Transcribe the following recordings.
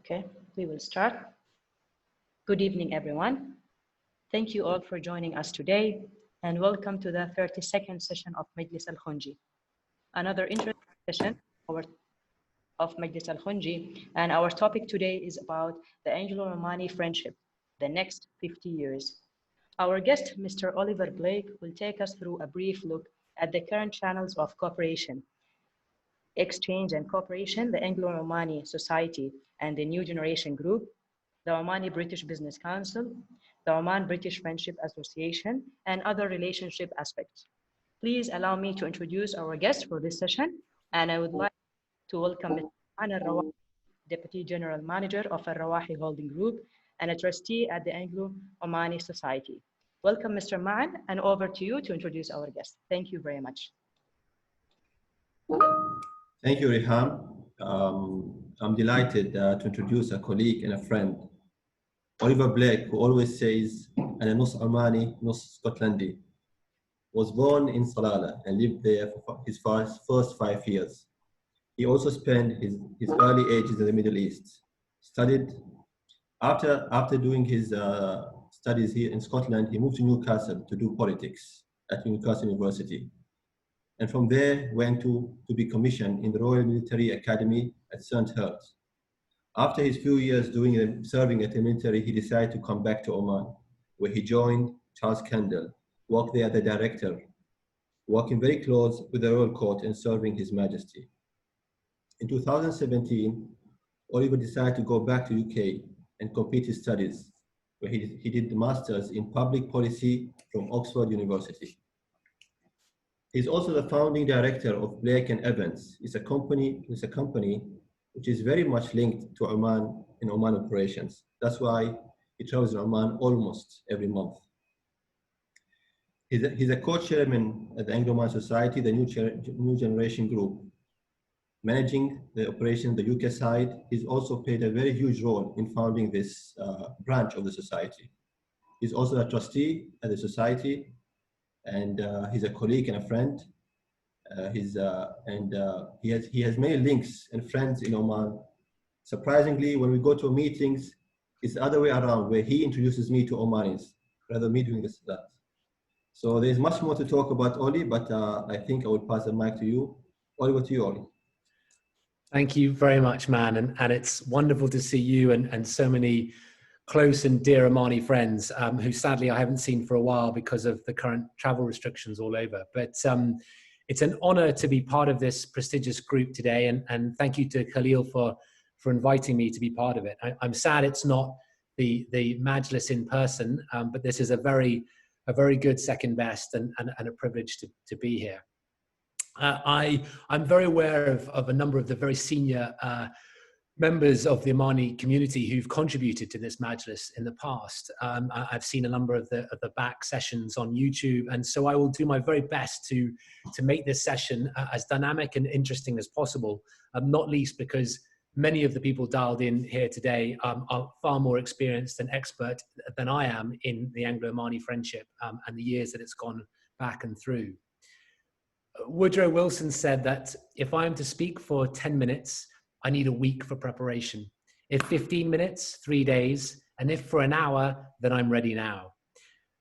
Okay, we will start. Good evening, everyone. Thank you all for joining us today, and welcome to the 32nd session of Majlis Al Khonji, another interesting session of Majlis Al Khonji, and our topic today is about the Anglo-Omani friendship, the next 50 years. Our guest, Mr. Oliver Blake, will take us through a brief look at the current channels of cooperation, exchange and cooperation, the Anglo-Omani Society and the New Generation Group, the Omani British Business Council, the Oman British Friendship Association, and other relationship aspects. Please allow me to introduce our guest for this session, and I would like to welcome Mr. Ma'an Al-Rawahi, Deputy General Manager of Al-Rawahi Holding Group and a trustee at the Anglo-Omani Society. Welcome, Mr. Ma'an, and over to you to introduce our guest. Thank you very much. Thank you, Riham. I'm delighted to introduce a colleague and a friend, Oliver Blake, who always says, "Ana nus Omani, nus Scotlandi," was born in Salalah and lived there for his first 5 years. He also spent his early ages in the Middle East. Studied after doing his studies here in Scotland, he moved to Newcastle to do politics at Newcastle University. And from there went to be commissioned in the Royal Military Academy at Sandhurst. After his few years serving at the military, he decided to come back to Oman, where he joined Charles Kendall, worked there as the director, working very close with the Royal Court and serving His Majesty. In 2017, Oliver decided to go back to UK and complete his studies, where he did the Masters in Public Policy from Oxford University. He's also the founding director of Blake & Evans. It's a company which is very much linked to Oman and Oman operations. That's why he travels in Oman almost every month. He's a co-chairman at the Anglo-Omani Society, the New Generation Group, managing the operation on the UK side. He's also played a very huge role in founding this branch of the society. He's also a trustee at the society, and he's a colleague and a friend. He has many links and friends in Oman. Surprisingly, when we go to meetings, it's the other way around, where he introduces me to Omanis, rather than me doing that. So there's much more to talk about, Oli, but I think I will pass the mic to you. Over to you, Oli. Thank you very much, man. And it's wonderful to see you and so many close and dear Omani friends who sadly I haven't seen for a while because of the current travel restrictions all over. But it's an honor to be part of this prestigious group today. And thank you to Khalil for inviting me to be part of it. I'm sad it's not the Majlis in person, but this is a very good second best and a privilege to be here. I'm very aware of a number of the very senior members of the Omani community who've contributed to this Majlis in the past. I've seen a number of the back sessions on YouTube, and so I will do my very best to make this session as dynamic and interesting as possible, not least because many of the people dialed in here today are far more experienced and expert than I am in the Anglo-Omani friendship and the years that it's gone back and through. Woodrow Wilson said that if I am to speak for 10 minutes, I need a week for preparation. If 15 minutes, 3 days, and if for an hour, then I'm ready now.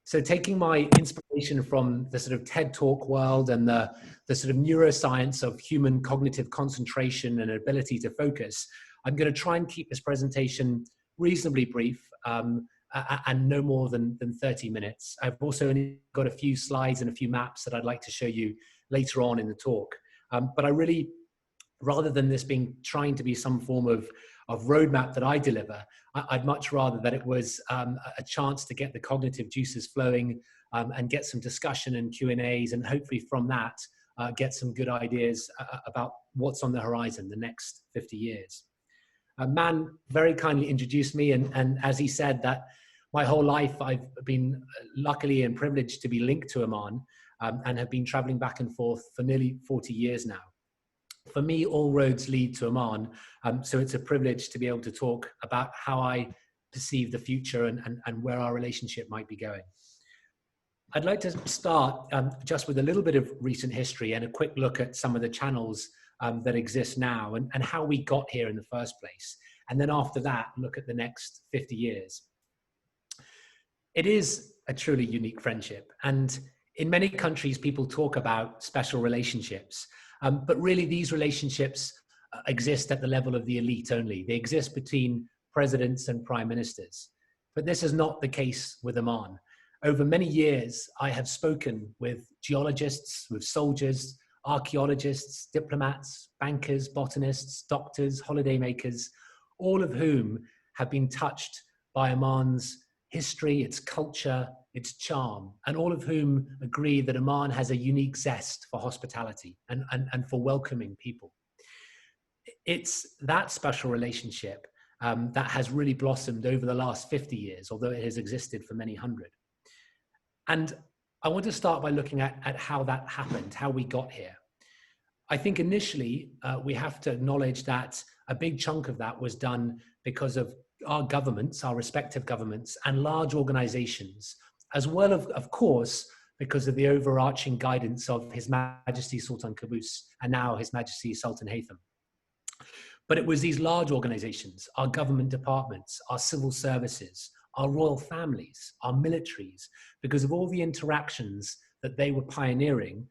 So taking my inspiration from the sort of TED Talk world and the sort of neuroscience of human cognitive concentration and ability to focus, I'm going to try and keep this presentation reasonably brief and no more than 30 minutes. I've also only got a few slides and a few maps that I'd like to show you later on in the talk. But I really, rather than this trying to be some form of roadmap that I deliver, I'd much rather that it was a chance to get the cognitive juices flowing and get some discussion and Q&As, and hopefully from that get some good ideas about what's on the horizon the next 50 years. Man very kindly introduced me, and as he said, that my whole life I've been luckily and privileged to be linked to Oman and have been traveling back and forth for nearly 40 years now. For me, all roads lead to Oman, so it's a privilege to be able to talk about how I perceive the future and where our relationship might be going. I'd like to start just with a little bit of recent history and a quick look at some of the channels that exist now and how we got here in the first place. And then after that, look at the next 50 years. It is a truly unique friendship. And in many countries, people talk about special relationships, but really these relationships exist at the level of the elite only. They exist between presidents and prime ministers. But this is not the case with Oman. Over many years, I have spoken with geologists, with soldiers, archaeologists, diplomats, bankers, botanists, doctors, holidaymakers, all of whom have been touched by Oman's history, its culture, its charm, and all of whom agree that Oman has a unique zest for hospitality and for welcoming people. It's that special relationship that has really blossomed over the last 50 years, although it has existed for many hundred. And I want to start by looking at how that happened, how we got here. I think initially we have to acknowledge that a big chunk of that was done because of our governments, our respective governments, and large organizations, as well of course, because of the overarching guidance of His Majesty Sultan Qaboos and now His Majesty Sultan Haytham. But it was these large organizations, our government departments, our civil services, our royal families, our militaries, because of all the interactions that they were pioneering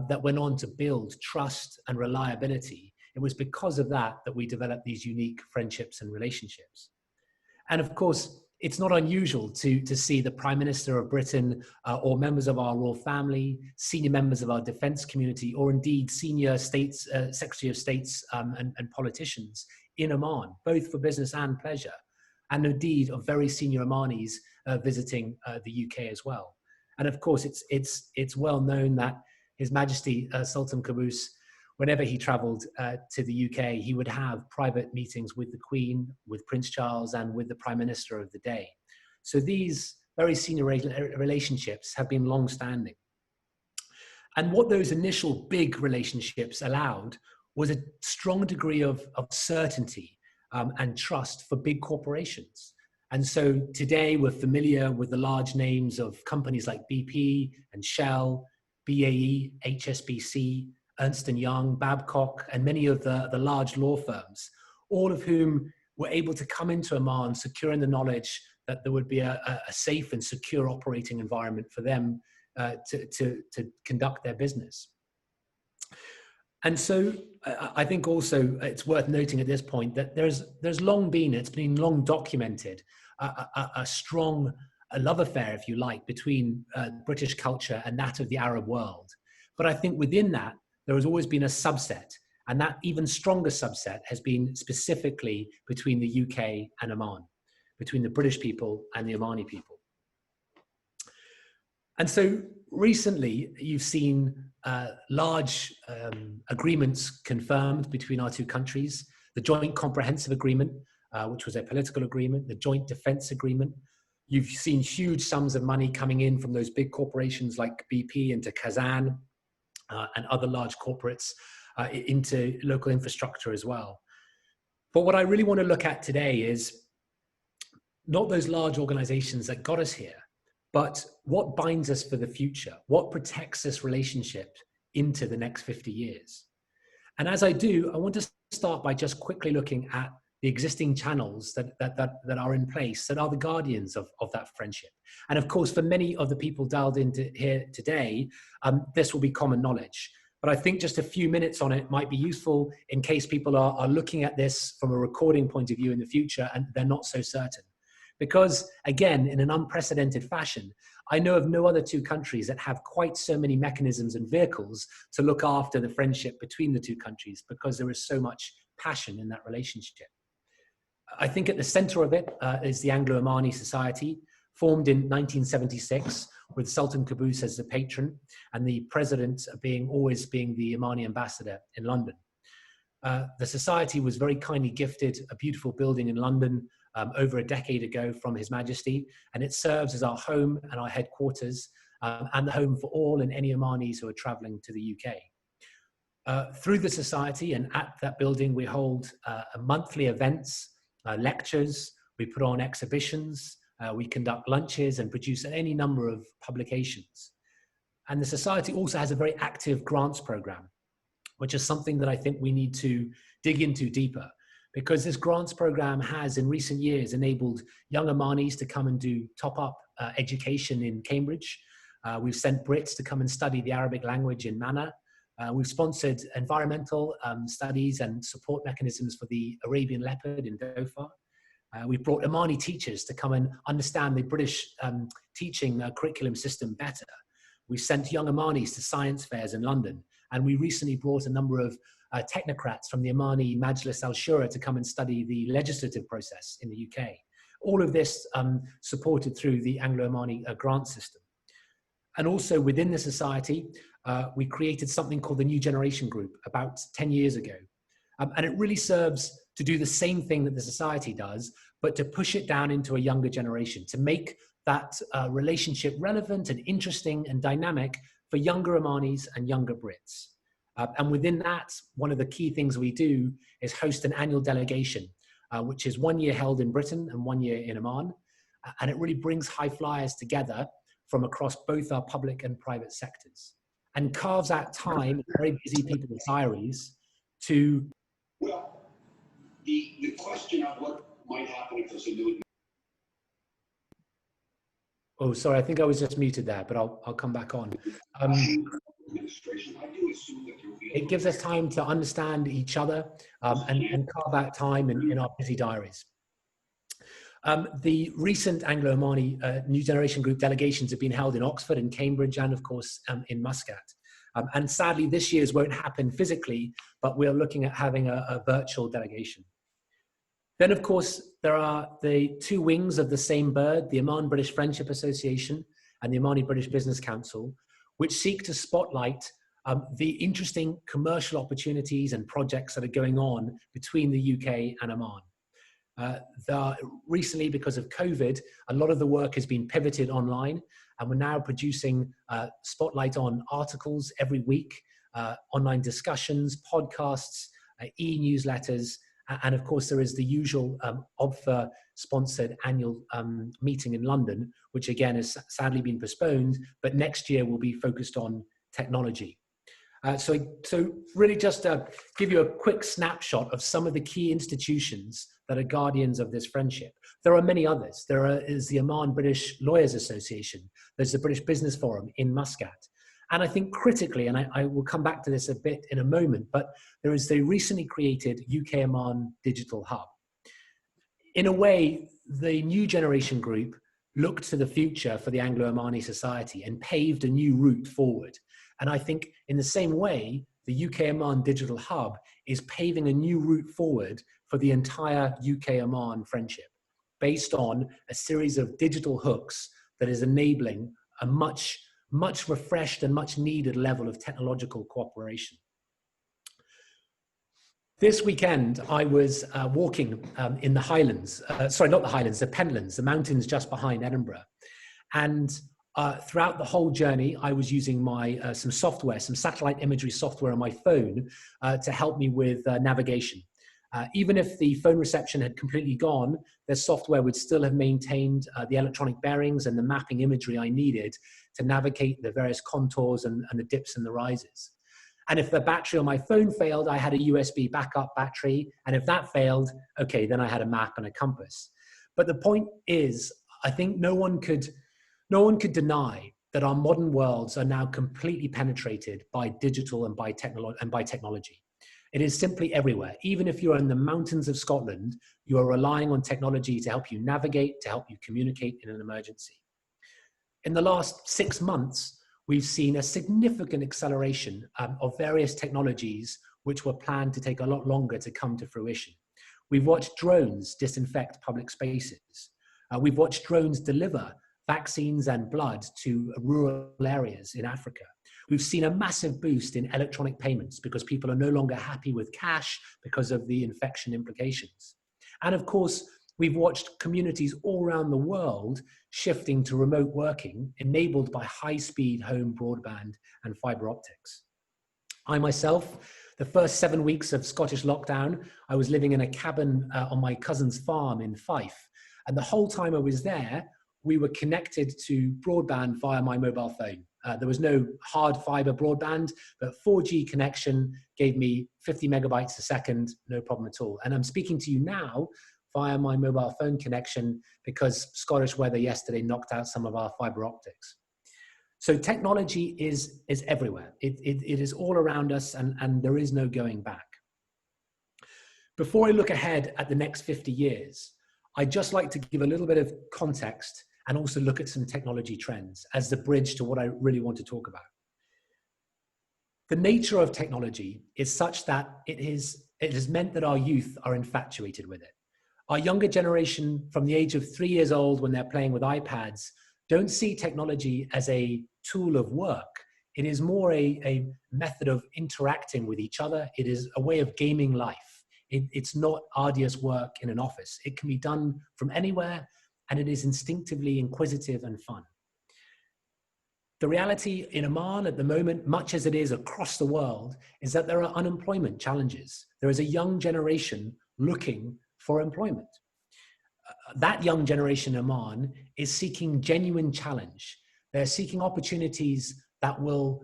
that went on to build trust and reliability. It was because of that that we developed these unique friendships and relationships. And of course, it's not unusual to see the Prime Minister of Britain or members of our royal family, senior members of our defense community, or indeed senior states, Secretary of States and politicians in Oman, both for business and pleasure, and indeed of very senior Omanis visiting the UK as well. And of course, it's well known that His Majesty Sultan Qaboos, whenever he traveled to the UK, he would have private meetings with the Queen, with Prince Charles, and with the Prime Minister of the day. So these very senior relationships have been long-standing. And what those initial big relationships allowed was a strong degree of certainty and trust for big corporations. And so today we're familiar with the large names of companies like BP and Shell, BAE, HSBC, Ernst & Young, Babcock, and many of the large law firms, all of whom were able to come into Oman securing the knowledge that there would be a safe and secure operating environment for them to conduct their business. And so I think also it's worth noting at this point that there's long been, it's been long documented, a strong love affair, if you like, between British culture and that of the Arab world. But I think within that, there has always been a subset, and that even stronger subset has been specifically between the UK and Oman, between the British people and the Omani people. And so recently, you've seen large agreements confirmed between our two countries, the Joint Comprehensive Agreement, which was a political agreement, the Joint Defence Agreement. You've seen huge sums of money coming in from those big corporations like BP into Kazan and other large corporates into local infrastructure as well. But what I really want to look at today is not those large organizations that got us here, but what binds us for the future? What protects this relationship into the next 50 years? And as I do, I want to start by just quickly looking at the existing channels that are in place, that are the guardians of that friendship. And of course, for many of the people dialed into here today, this will be common knowledge. But I think just a few minutes on it might be useful in case people are looking at this from a recording point of view in the future and they're not so certain. Because again, in an unprecedented fashion, I know of no other two countries that have quite so many mechanisms and vehicles to look after the friendship between the two countries, because there is so much passion in that relationship. I think at the center of it is the Anglo-Omani Society, formed in 1976 with Sultan Qaboos as the patron and the president always being the Omani ambassador in London. The society was very kindly gifted a beautiful building in London over a decade ago from His Majesty, and it serves as our home and our headquarters and the home for all and any Omanis who are traveling to the UK. Through the society and at that building, we hold monthly events, lectures, we put on exhibitions, we conduct lunches and produce any number of publications. And the society also has a very active grants program, which is something that I think we need to dig into deeper, because this grants program has in recent years enabled young Omanis to come and do top-up education in Cambridge. We've sent Brits to come and study the Arabic language in Mana. We've sponsored environmental studies and support mechanisms for the Arabian leopard in Dhofar. We've brought Omani teachers to come and understand the British teaching curriculum system better. We've sent young Omanis to science fairs in London. And we recently brought a number of technocrats from the Omani Majlis Al Khonji to come and study the legislative process in the UK. All of this supported through the Anglo-Omani grant system. And also within the society, we created something called the New Generation Group about 10 years ago. And it really serves to do the same thing that the society does, but to push it down into a younger generation, to make that relationship relevant and interesting and dynamic for younger Omanis and younger Brits. And within that, one of the key things we do is host an annual delegation, which is 1 year held in Britain and 1 year in Oman. And it really brings high flyers together from across both our public and private sectors, and carves out time in very busy people's diaries to... Well, the question of what might happen if there's a new... Oh, sorry, I think I was just muted there, but I'll come back on. It gives us time to understand each other and carve out time in our busy diaries. The recent Anglo-Omani New Generation Group delegations have been held in Oxford and Cambridge and, of course, in Muscat. And sadly, this year's won't happen physically, but we're looking at having a virtual delegation. Then, of course, there are the two wings of the same bird, the Oman British Friendship Association and the Omani British Business Council, which seek to spotlight the interesting commercial opportunities and projects that are going on between the UK and Oman. Recently, because of COVID, a lot of the work has been pivoted online, and we're now producing spotlight on articles every week, online discussions, podcasts, e-newsletters, and of course there is the usual OBFA-sponsored annual meeting in London, which again has sadly been postponed, but next year will be focused on technology. So really just to give you a quick snapshot of some of the key institutions that are guardians of this friendship. There are many others. There is the Oman British Lawyers Association. There's the British Business Forum in Muscat. And I think critically, and I will come back to this a bit in a moment, but there is the recently created UK Oman Digital Hub. In a way, the New Generation Group looked to the future for the Anglo-Omani society and paved a new route forward. And I think in the same way, the UK Oman Digital Hub is paving a new route forward for the entire UK Oman friendship, based on a series of digital hooks that is enabling a much refreshed and much needed level of technological cooperation. This weekend, I was walking in the Highlands, sorry, not the Highlands, the Pentlands, the mountains just behind Edinburgh. And throughout the whole journey, I was using my some software, some satellite imagery software on my phone to help me with navigation. Even if the phone reception had completely gone, the software would still have maintained the electronic bearings and the mapping imagery I needed to navigate the various contours and the dips and the rises. And if the battery on my phone failed, I had a USB backup battery. And if that failed, okay, then I had a map and a compass. But the point is, I think no one could deny that our modern worlds are now completely penetrated by digital and by technology. It is simply everywhere. Even if you're in the mountains of Scotland, you are relying on technology to help you navigate, to help you communicate in an emergency. In the last 6 months, we've seen a significant acceleration of various technologies which were planned to take a lot longer to come to fruition. We've watched drones disinfect public spaces. We've watched drones deliver vaccines and blood to rural areas in Africa. We've seen a massive boost in electronic payments because people are no longer happy with cash because of the infection implications. And of course, we've watched communities all around the world shifting to remote working enabled by high-speed home broadband and fiber optics. I myself, the first 7 weeks of Scottish lockdown, I was living in a cabin on my cousin's farm in Fife. And the whole time I was there, we were connected to broadband via my mobile phone. There was no hard fiber broadband, but 4G connection gave me 50 megabytes a second, no problem at all. And I'm speaking to you now via my mobile phone connection because Scottish weather yesterday knocked out some of our fiber optics. So technology is everywhere. It is all around us, and there is no going back. Before I look ahead at the next 50 years, I'd just like to give a little bit of context and also look at some technology trends as the bridge to what I really want to talk about. The nature of technology is such that it has meant that our youth are infatuated with it. Our younger generation, from the age of 3 years old when they're playing with iPads, don't see technology as a tool of work. It is more a method of interacting with each other. It is a way of gaming life. It's not arduous work in an office. It can be done from anywhere, and it is instinctively inquisitive and fun. The reality in Oman at the moment, much as it is across the world, is that there are unemployment challenges. There is a young generation looking for employment. That young generation in Oman is seeking genuine challenge. They're seeking opportunities that will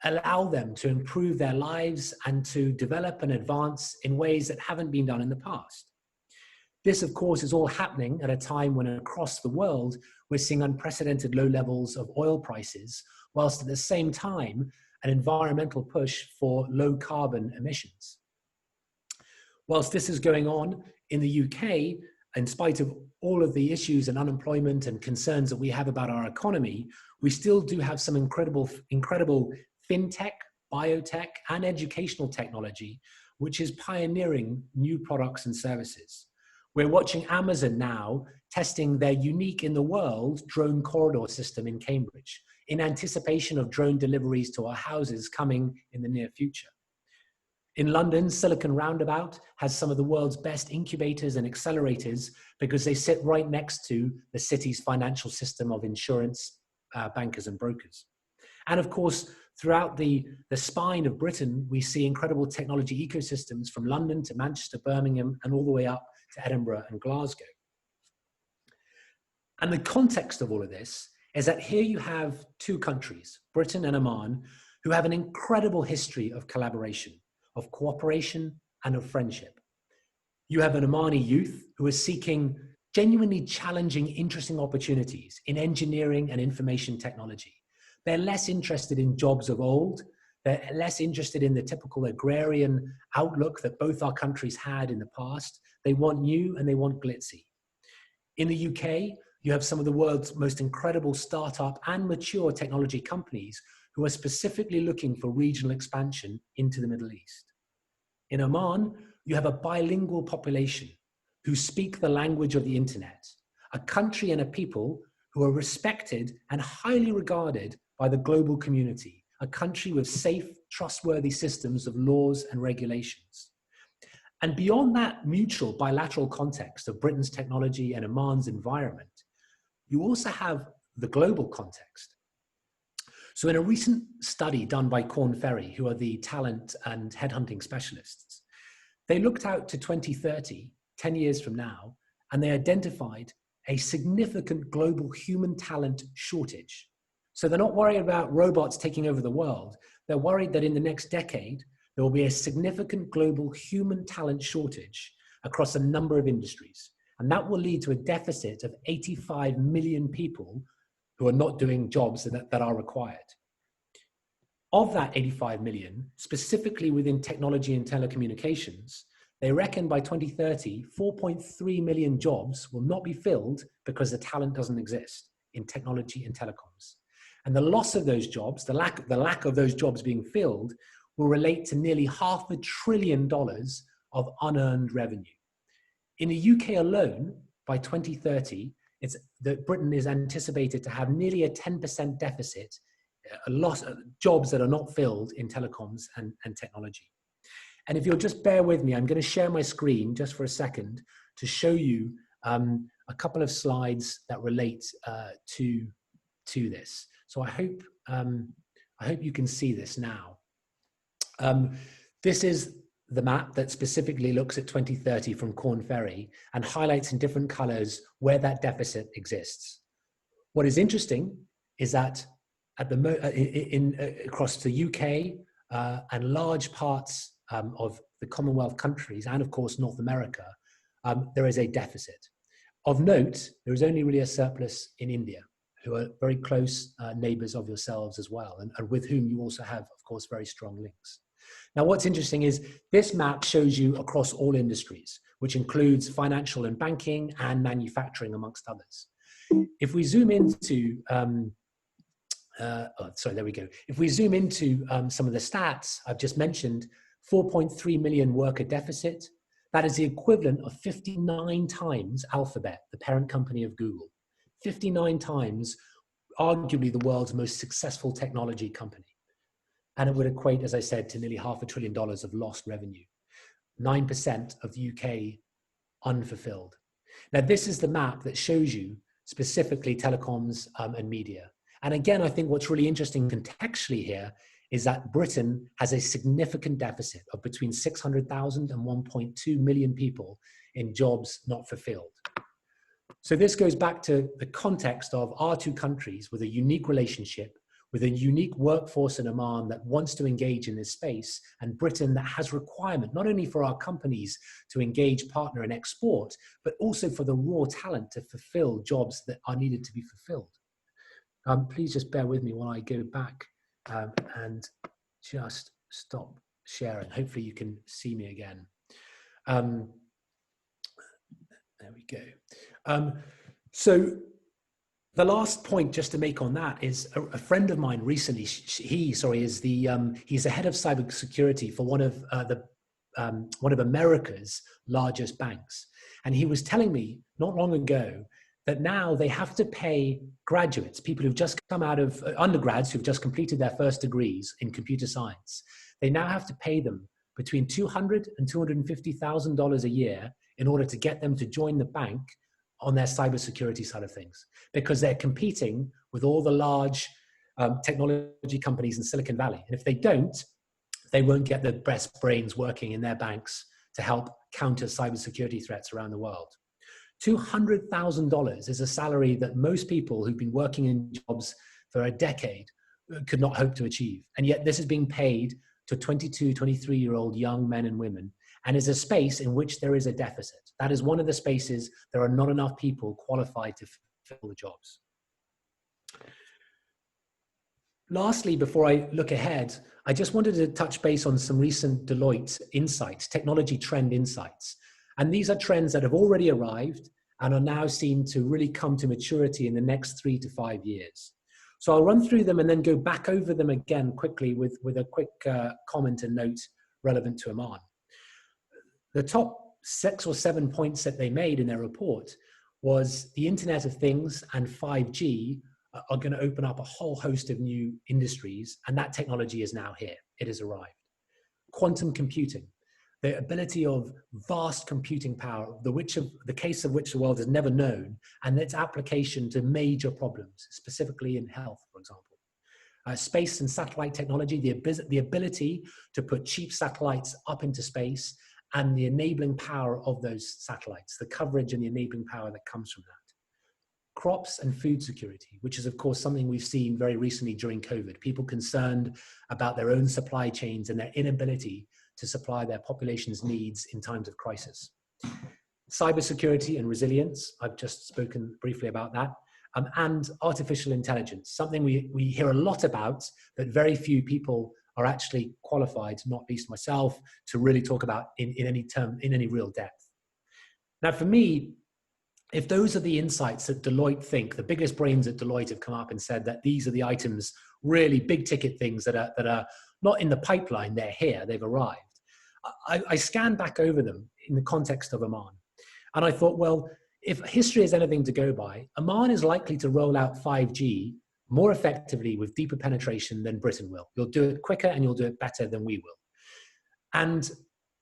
allow them to improve their lives and to develop and advance in ways that haven't been done in the past. This, of course, is all happening at a time when across the world, we're seeing unprecedented low levels of oil prices, whilst at the same time, an environmental push for low carbon emissions. Whilst this is going on in the UK, in spite of all of the issues and unemployment and concerns that we have about our economy, we still do have some incredible fintech, biotech, and educational technology, which is pioneering new products and services. We're watching Amazon now testing their unique in the world drone corridor system in Cambridge in anticipation of drone deliveries to our houses coming in the near future. In London, Silicon Roundabout has some of the world's best incubators and accelerators because they sit right next to the city's financial system of insurance, bankers and brokers. And of course, throughout the spine of Britain, we see incredible technology ecosystems from London to Manchester, Birmingham, and all the way up to Edinburgh and Glasgow. And the context of all of this is that here you have two countries, Britain and Oman, who have an incredible history of collaboration, of cooperation, and of friendship. You have an Omani youth who is seeking genuinely challenging, interesting opportunities in engineering and information technology. They're less interested in jobs of old. They're less interested in the typical agrarian outlook that both our countries had in the past. They want new and they want glitzy. In the UK, you have some of the world's most incredible startup and mature technology companies who are specifically looking for regional expansion into the Middle East. In Oman, you have a bilingual population who speak the language of the internet, a country and a people who are respected and highly regarded by the global community, a country with safe, trustworthy systems of laws and regulations. And beyond that mutual bilateral context of Britain's technology and Oman's environment, you also have the global context. So in a recent study done by Korn Ferry, who are the talent and headhunting specialists, they looked out to 2030, 10 years from now, and they identified a significant global human talent shortage. So they're not worried about robots taking over the world. They're worried that in the next decade, there will be a significant global human talent shortage across a number of industries. And that will lead to a deficit of 85 million people who are not doing jobs that are required. Of that 85 million, specifically within technology and telecommunications, they reckon by 2030, 4.3 million jobs will not be filled because the talent doesn't exist in technology and telecoms. And the loss of those jobs, the lack of those jobs being filled, will relate to nearly $500 billion of unearned revenue. In the UK alone, by 2030, Britain is anticipated to have nearly a 10% deficit, a loss of jobs that are not filled in telecoms and technology. And if you'll just bear with me, I'm going to share my screen just for a second to show you a couple of slides that relate to this. So I hope you can see this now. This is the map that specifically looks at 2030 from Korn Ferry and highlights in different colors where that deficit exists. What is interesting is that across the UK and large parts of the Commonwealth countries, and of course North America, there is a deficit. Of note, there is only really a surplus in India, who are very close neighbors of yourselves as well, and with whom you also have, of course, very strong links. Now, what's interesting is this map shows you across all industries, which includes financial and banking and manufacturing, amongst others. If we zoom into, there we go. If we zoom into some of the stats I've just mentioned, 4.3 million worker deficit. That is the equivalent of 59 times Alphabet, the parent company of Google. 59 times, arguably the world's most successful technology company. And it would equate, as I said, to nearly $500 billion of lost revenue. 9% of the UK unfulfilled. Now, this is the map that shows you specifically telecoms and media. And again, I think what's really interesting contextually here is that Britain has a significant deficit of between 600,000 and 1.2 million people in jobs not fulfilled. So this goes back to the context of our two countries with a unique relationship, with a unique workforce in Oman that wants to engage in this space, and Britain that has requirement not only for our companies to engage, partner and export, but also for the raw talent to fulfill jobs that are needed to be fulfilled. Please just bear with me while I go back and just stop sharing. Hopefully you can see me again. There we go. So the last point just to make on that is a friend of mine recently, he's the head of cybersecurity for one of America's largest banks. And he was telling me not long ago that now they have to pay graduates, people who've just come out of undergrads who've just completed their first degrees in computer science. They now have to pay them between $200,000 and $250,000 a year in order to get them to join the bank on their cybersecurity side of things, because they're competing with all the large technology companies in Silicon Valley. And if they don't, they won't get the best brains working in their banks to help counter cybersecurity threats around the world. $200,000 is a salary that most people who've been working in jobs for a decade could not hope to achieve. And yet this is being paid to 22, 23-year-old young men and women, and is a space in which there is a deficit. That is one of the spaces there are not enough people qualified to fill the jobs. Lastly, before I look ahead, I just wanted to touch base on some recent Deloitte insights, technology trend insights. And these are trends that have already arrived and are now seen to really come to maturity in the next 3 to 5 years. So I'll run through them and then go back over them again quickly with a quick comment and note relevant to Oman. The top 6 or 7 points that they made in their report was the Internet of Things and 5G are going to open up a whole host of new industries, and that technology is now here. It has arrived. Quantum computing, the ability of vast computing power, the case of which the world has never known, and its application to major problems, specifically in health, for example. Space and satellite technology, the ability to put cheap satellites up into space, and the enabling power of those satellites, the coverage and the enabling power that comes from that. Crops and food security, which is of course something we've seen very recently during COVID. People concerned about their own supply chains and their inability to supply their population's needs in times of crisis. Cybersecurity and resilience, I've just spoken briefly about that. And artificial intelligence, something we hear a lot about, but very few people are actually qualified, not least myself, to really talk about in any real depth. Now for me, if those are the insights that Deloitte think, the biggest brains at Deloitte have come up and said that these are the items, really big ticket things that are not in the pipeline, they're here, they've arrived. I scanned back over them in the context of Oman. And I thought, well, if history is anything to go by, Oman is likely to roll out 5G more effectively with deeper penetration than Britain will. You'll do it quicker and you'll do it better than we will. And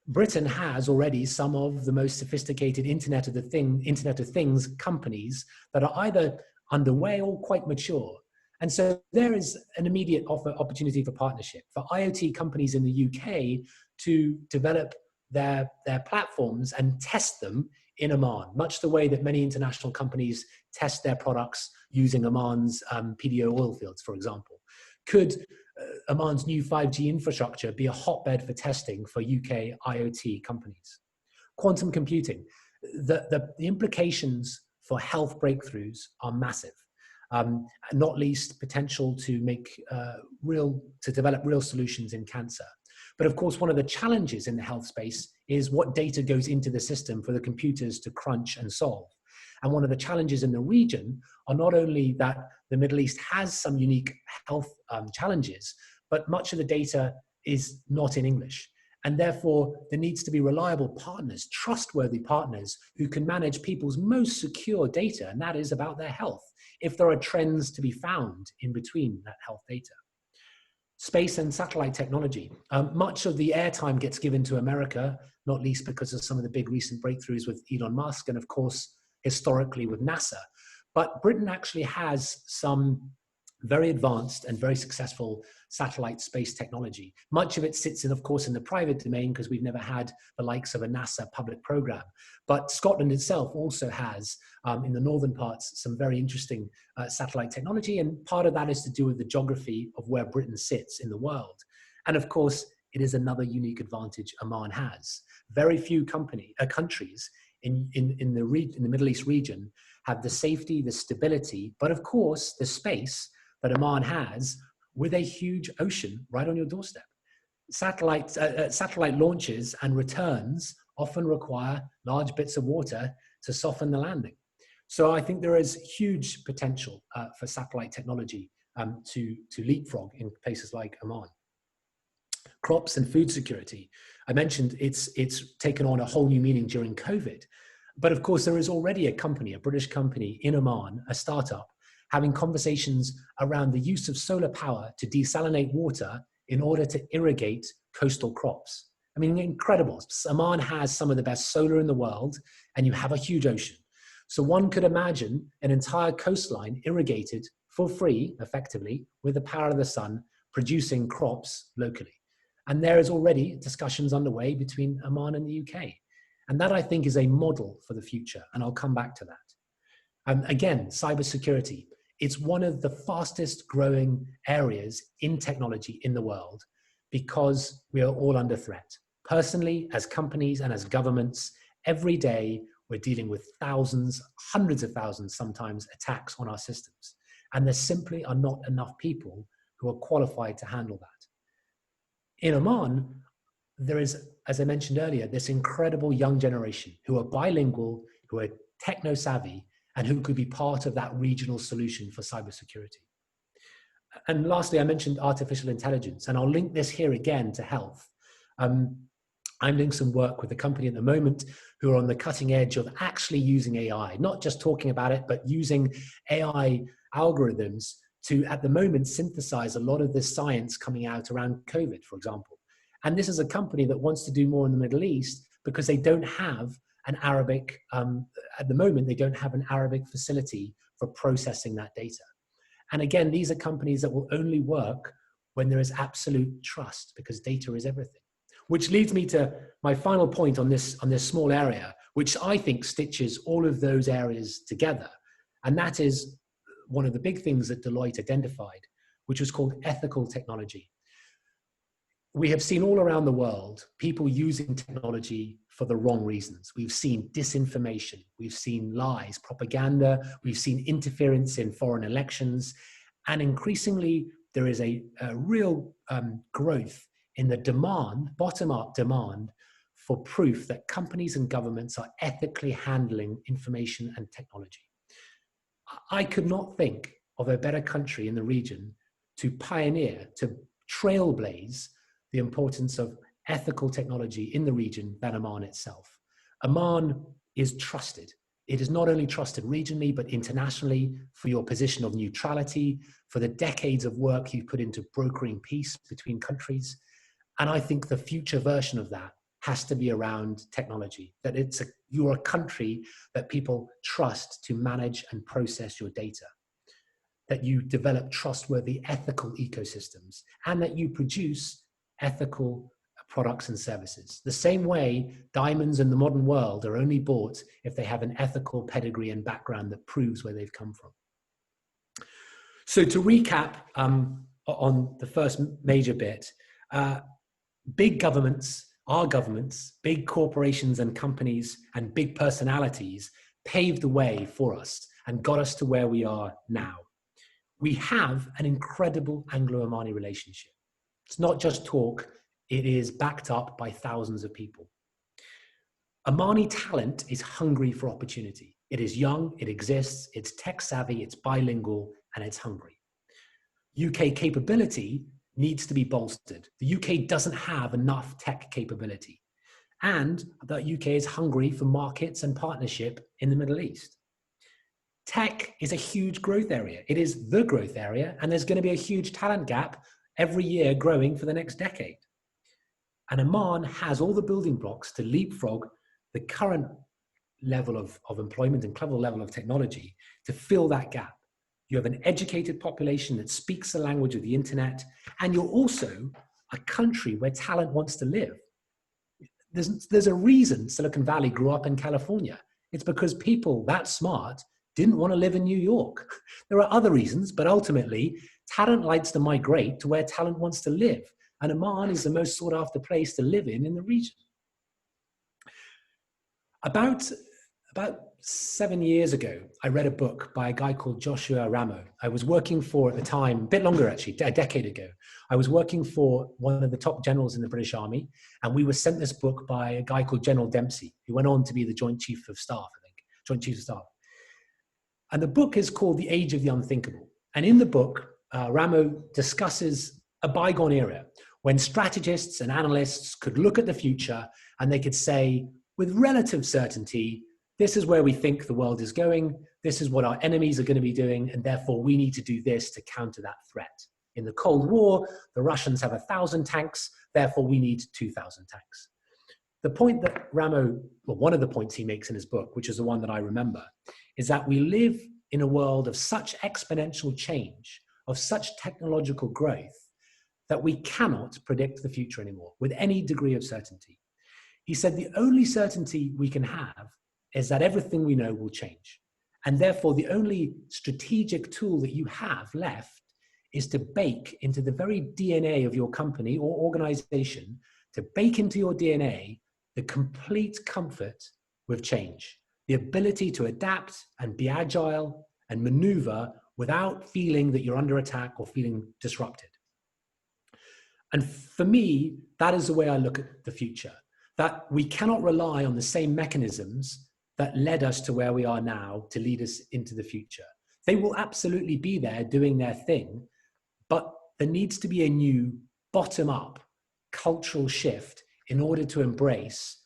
Britain has already some of the most sophisticated Internet of Things companies that are either underway or quite mature. And so there is an immediate opportunity for partnership for IoT companies in the UK to develop their platforms and test them in Oman, much the way that many international companies test their products using Oman's PDO oil fields, for example. Could Oman's new 5G infrastructure be a hotbed for testing for UK IoT companies? Quantum computing, the implications for health breakthroughs are massive, not least potential to develop real solutions in cancer. But of course, one of the challenges in the health space is what data goes into the system for the computers to crunch and solve. And one of the challenges in the region are not only that the Middle East has some unique health challenges, but much of the data is not in English. And therefore, there needs to be reliable partners, trustworthy partners who can manage people's most secure data, and that is about their health, if there are trends to be found in between that health data. Space and satellite technology. Much of the airtime gets given to America, not least because of some of the big recent breakthroughs with Elon Musk and, of course, historically with NASA. But Britain actually has some very advanced and very successful satellite space technology. Much of it sits in, of course, in the private domain because we've never had the likes of a NASA public program. But Scotland itself also has, in the northern parts, some very interesting satellite technology. And part of that is to do with the geography of where Britain sits in the world. And of course, it is another unique advantage Oman has. Very few countries in the Middle East region have the safety, the stability, but of course, the space that Oman has with a huge ocean right on your doorstep. Satellite launches and returns often require large bits of water to soften the landing. So I think there is huge potential for satellite technology to leapfrog in places like Oman. Crops and food security. I mentioned it's taken on a whole new meaning during COVID. But of course, there is already a British company in Oman, a startup, having conversations around the use of solar power to desalinate water in order to irrigate coastal crops. I mean, incredible. Oman has some of the best solar in the world, and you have a huge ocean. So one could imagine an entire coastline irrigated for free, effectively, with the power of the sun, producing crops locally. And there is already discussions underway between Oman and the UK. And that, I think, is a model for the future, and I'll come back to that. Again, cybersecurity. It's one of the fastest growing areas in technology in the world because we are all under threat. Personally, as companies and as governments, every day we're dealing with thousands, hundreds of thousands sometimes, attacks on our systems. And there simply are not enough people who are qualified to handle that. In Oman, there is, as I mentioned earlier, this incredible young generation who are bilingual, who are techno-savvy, and who could be part of that regional solution for cybersecurity. And lastly, I mentioned artificial intelligence, and I'll link this here again to health. I'm doing some work with a company at the moment who are on the cutting edge of actually using AI, not just talking about it, but using AI algorithms to, at the moment, synthesize a lot of the science coming out around COVID, for example. And this is a company that wants to do more in the Middle East because they don't have an Arabic, at the moment, they don't have an Arabic facility for processing that data. And again, these are companies that will only work when there is absolute trust because data is everything. Which leads me to my final point on this small area, which I think stitches all of those areas together. And that is one of the big things that Deloitte identified, which was called ethical technology. We have seen all around the world people using technology for the wrong reasons. We've seen disinformation, we've seen lies, propaganda, we've seen interference in foreign elections, and increasingly there is a real growth in the demand, bottom-up demand, for proof that companies and governments are ethically handling information and technology. I could not think of a better country in the region to pioneer, to trailblaze the importance of ethical technology in the region than Oman itself. Oman is trusted. It is not only trusted regionally, but internationally for your position of neutrality, for the decades of work you've put into brokering peace between countries. And I think the future version of that has to be around technology, that you're a country that people trust to manage and process your data, that you develop trustworthy ethical ecosystems, and that you produce ethical products and services. The same way diamonds in the modern world are only bought if they have an ethical pedigree and background that proves where they've come from. So to recap, on the first major bit, big governments, our governments, big corporations and companies and big personalities paved the way for us and got us to where we are now. We have an incredible Anglo-Omani relationship. It's not just talk, it is backed up by thousands of people. Omani talent is hungry for opportunity. It is young, it exists, it's tech savvy, it's bilingual, and it's hungry. UK capability needs to be bolstered. The UK doesn't have enough tech capability. And the UK is hungry for markets and partnership in the Middle East. Tech is a huge growth area. It is the growth area, and there's going to be a huge talent gap every year growing for the next decade. And Oman has all the building blocks to leapfrog the current level of employment and current level of technology to fill that gap. You have an educated population that speaks the language of the internet, and you're also a country where talent wants to live. There's a reason Silicon Valley grew up in California. It's because people that smart didn't want to live in New York. There are other reasons, but ultimately, talent likes to migrate to where talent wants to live. And Oman is the most sought after place to live in the region. About 7 years ago, I read a book by a guy called Joshua Ramo. I was working for, at the time, a bit longer actually, a decade ago, I was working for one of the top generals in the British Army, and we were sent this book by a guy called General Dempsey, who went on to be the Joint Chief of Staff, I think, Joint Chief of Staff. And the book is called The Age of the Unthinkable. And in the book, Ramo discusses a bygone era when strategists and analysts could look at the future and they could say, with relative certainty, this is where we think the world is going, this is what our enemies are going to be doing, and therefore we need to do this to counter that threat. In the Cold War, the Russians have 1,000 tanks, therefore we need 2,000 tanks. The point that Ramo, well, one of the points he makes in his book, which is the one that I remember, is that we live in a world of such exponential change, of such technological growth, that we cannot predict the future anymore with any degree of certainty. He said the only certainty we can have is that everything we know will change. And therefore, the only strategic tool that you have left is to bake into the very DNA of your company or organization, to bake into your DNA the complete comfort with change, the ability to adapt and be agile and maneuver without feeling that you're under attack or feeling disrupted. And for me, that is the way I look at the future, that we cannot rely on the same mechanisms that led us to where we are now to lead us into the future. They will absolutely be there doing their thing, but there needs to be a new bottom-up cultural shift in order to embrace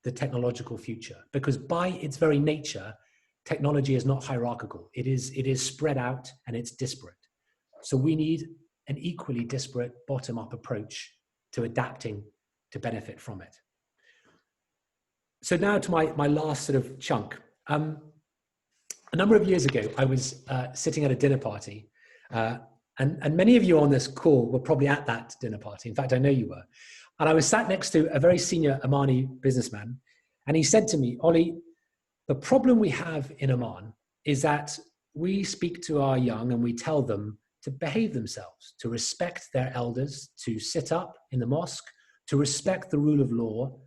the technological future. Because by its very nature, technology is not hierarchical. It is spread out and it's disparate. So we need an equally disparate bottom-up approach to adapting to benefit from it. So now to my last sort of chunk. A number of years ago, I was sitting at a dinner party, and many of you on this call were probably at that dinner party. In fact, I know you were. And I was sat next to a very senior Omani businessman, and he said to me, Ollie, the problem we have in Oman is that we speak to our young and we tell them to behave themselves, to respect their elders, to sit up in the mosque, to respect the rule of law,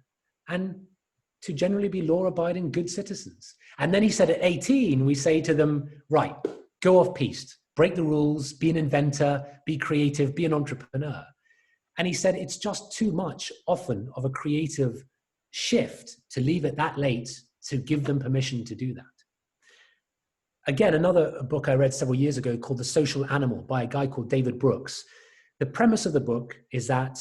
and to generally be law-abiding good citizens. And then he said at 18, we say to them, right, go off-piste, break the rules, be an inventor, be creative, be an entrepreneur. And he said it's just too much often of a creative shift to leave it that late to give them permission to do that. Again, another book I read several years ago called The Social Animal by a guy called David Brooks. The premise of the book is that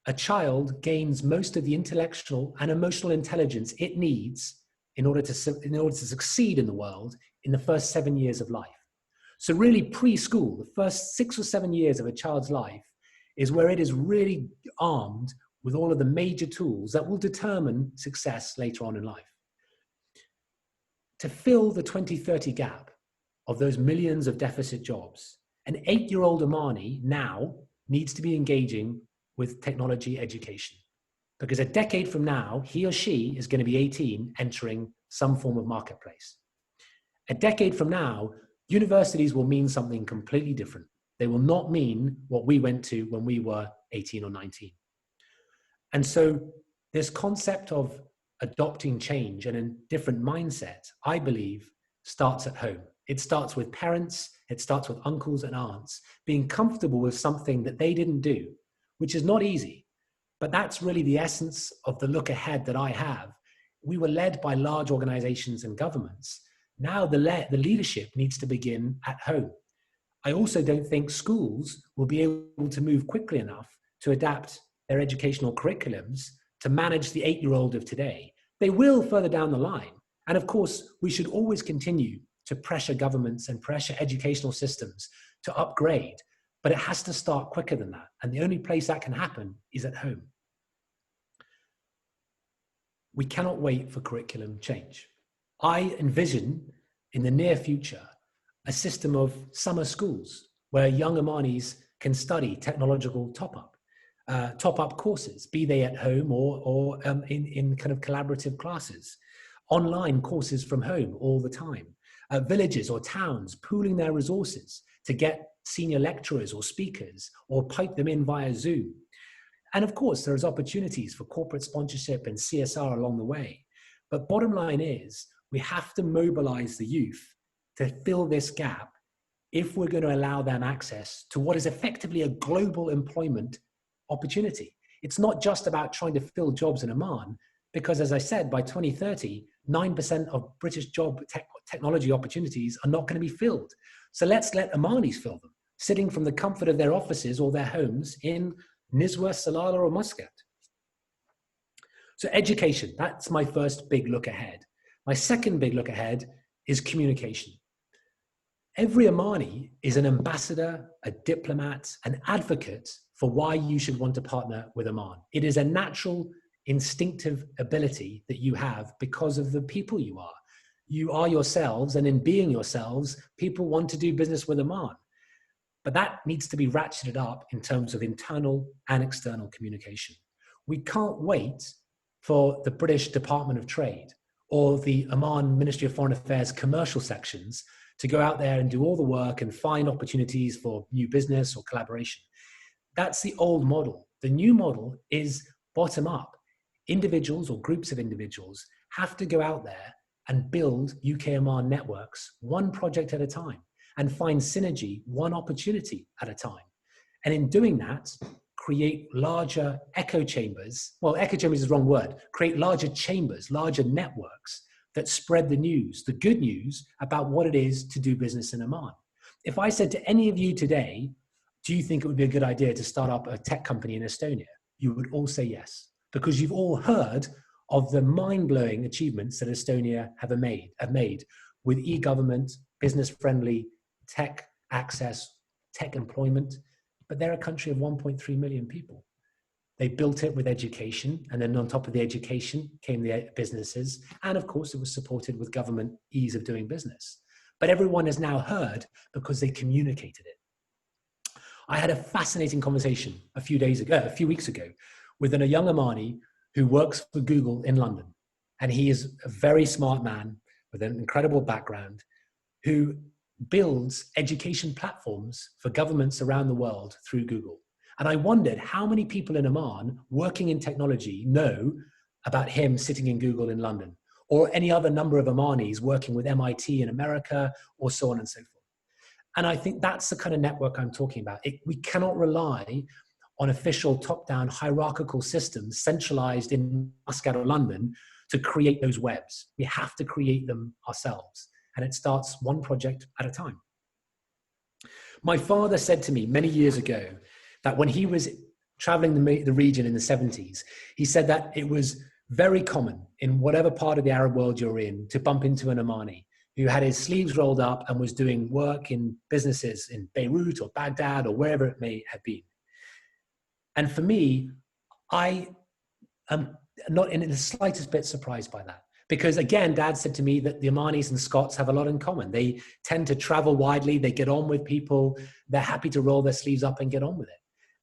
a child gains most of the intellectual and emotional intelligence it needs in order to succeed in the world in the first 7 years of life. So really preschool, the first 6 or 7 years of a child's life is where it is really armed with all of the major tools that will determine success later on in life. To fill the 2030 gap of those millions of deficit jobs, an 8-year-old Omani now needs to be engaging with technology education. Because a decade from now, he or she is going to be 18, entering some form of marketplace. A decade from now, universities will mean something completely different. They will not mean what we went to when we were 18 or 19. And so this concept of adopting change and a different mindset, I believe, starts at home. It starts with parents, it starts with uncles and aunts, being comfortable with something that they didn't do, which is not easy. But that's really the essence of the look ahead that I have. We were led by large organizations and governments. Now the leadership needs to begin at home. I also don't think schools will be able to move quickly enough to adapt their educational curriculums to manage the 8-year-old of today. They will further down the line. And of course, we should always continue to pressure governments and pressure educational systems to upgrade, but it has to start quicker than that. And the only place that can happen is at home. We cannot wait for curriculum change. I envision in the near future a system of summer schools where young Omanis can study technological top-up courses, be they at home or in kind of collaborative classes, online courses from home all the time, villages or towns pooling their resources to get senior lecturers or speakers or pipe them in via Zoom. And of course, there's opportunities for corporate sponsorship and CSR along the way. But bottom line is, we have to mobilize the youth to fill this gap if we're going to allow them access to what is effectively a global employment opportunity. It's not just about trying to fill jobs in Oman, because as I said, by 2030, 9% of British technology opportunities are not going to be filled. So let's let Omanis fill them, sitting from the comfort of their offices or their homes in Nizwa, Salalah, or Muscat. So education, that's my first big look ahead. My second big look ahead is communication. Every Omani is an ambassador, a diplomat, an advocate for why you should want to partner with Oman. It is a natural, instinctive ability that you have because of the people you are. You are yourselves, and in being yourselves, people want to do business with Oman. But that needs to be ratcheted up in terms of internal and external communication. We can't wait for the British Department of Trade or the Oman Ministry of Foreign Affairs commercial sections to go out there and do all the work and find opportunities for new business or collaboration. That's the old model. The new model is bottom up. Individuals or groups of individuals have to go out there and build UK-Oman networks one project at a time and find synergy one opportunity at a time. And in doing that, create larger echo chambers. Well, echo chambers is the wrong word. Create larger chambers, larger networks that spread the news, the good news about what it is to do business in Oman. If I said to any of you today, do you think it would be a good idea to start up a tech company in Estonia? You would all say yes, because you've all heard of the mind-blowing achievements that Estonia have made with e-government, business-friendly tech access, tech employment, but they're a country of 1.3 million people. They built it with education, and then on top of the education came the businesses, and of course it was supported with government ease of doing business. But everyone has now heard because they communicated it. I had a fascinating conversation a few weeks ago with a young Omani who works for Google in London. And he is a very smart man with an incredible background who builds education platforms for governments around the world through Google. And I wondered how many people in Oman working in technology know about him sitting in Google in London, or any other number of Omanis working with MIT in America, or so on and so forth. And I think that's the kind of network I'm talking about. We cannot rely on official top-down hierarchical systems centralized in Muscat or London to create those webs. We have to create them ourselves. And it starts one project at a time. My father said to me many years ago that when he was traveling the region in the 70s, he said that it was very common in whatever part of the Arab world you're in to bump into an Omani who had his sleeves rolled up and was doing work in businesses in Beirut or Baghdad or wherever it may have been. And for me, I am not in the slightest bit surprised by that. Because again, Dad said to me that the Omanis and Scots have a lot in common. They tend to travel widely, they get on with people, they're happy to roll their sleeves up and get on with it.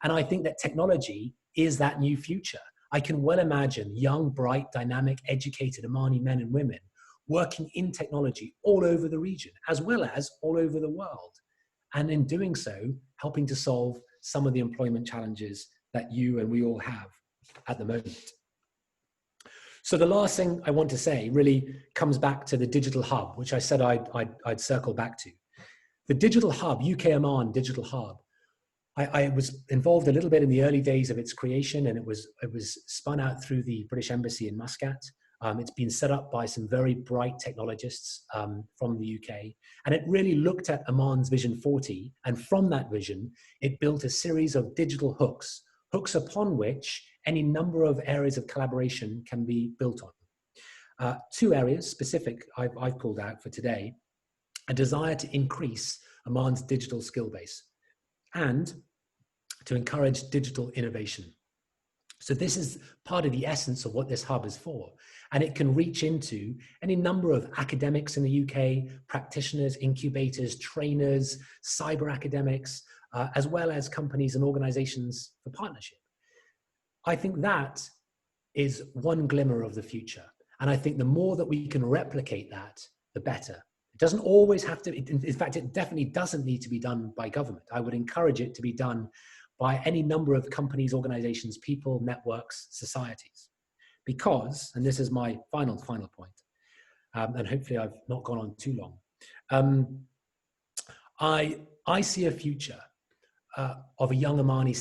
And I think that technology is that new future. I can well imagine young, bright, dynamic, educated Omani men and women working in technology all over the region, as well as all over the world. And in doing so, helping to solve some of the employment challenges that you and we all have at the moment. So the last thing I want to say really comes back to the digital hub, which I said I'd circle back to. The digital hub, UK Oman Digital Hub, I was involved a little bit in the early days of its creation, and it was spun out through the British Embassy in Muscat. It's been set up by some very bright technologists from the UK, and it really looked at Oman's Vision 40, and from that vision, it built a series of digital hooks upon which any number of areas of collaboration can be built on. Two areas specific I've pulled out for today: a desire to increase Oman's digital skill base and to encourage digital innovation. So this is part of the essence of what this hub is for. And it can reach into any number of academics in the UK, practitioners, incubators, trainers, cyber academics, as well as companies and organizations for partnership. I think that is one glimmer of the future. And I think the more that we can replicate that, the better. It doesn't always have to, in fact, it definitely doesn't need to be done by government. I would encourage it to be done by any number of companies, organizations, people, networks, societies. Because, and this is my final point, and hopefully I've not gone on too long, I see a future of a young Omani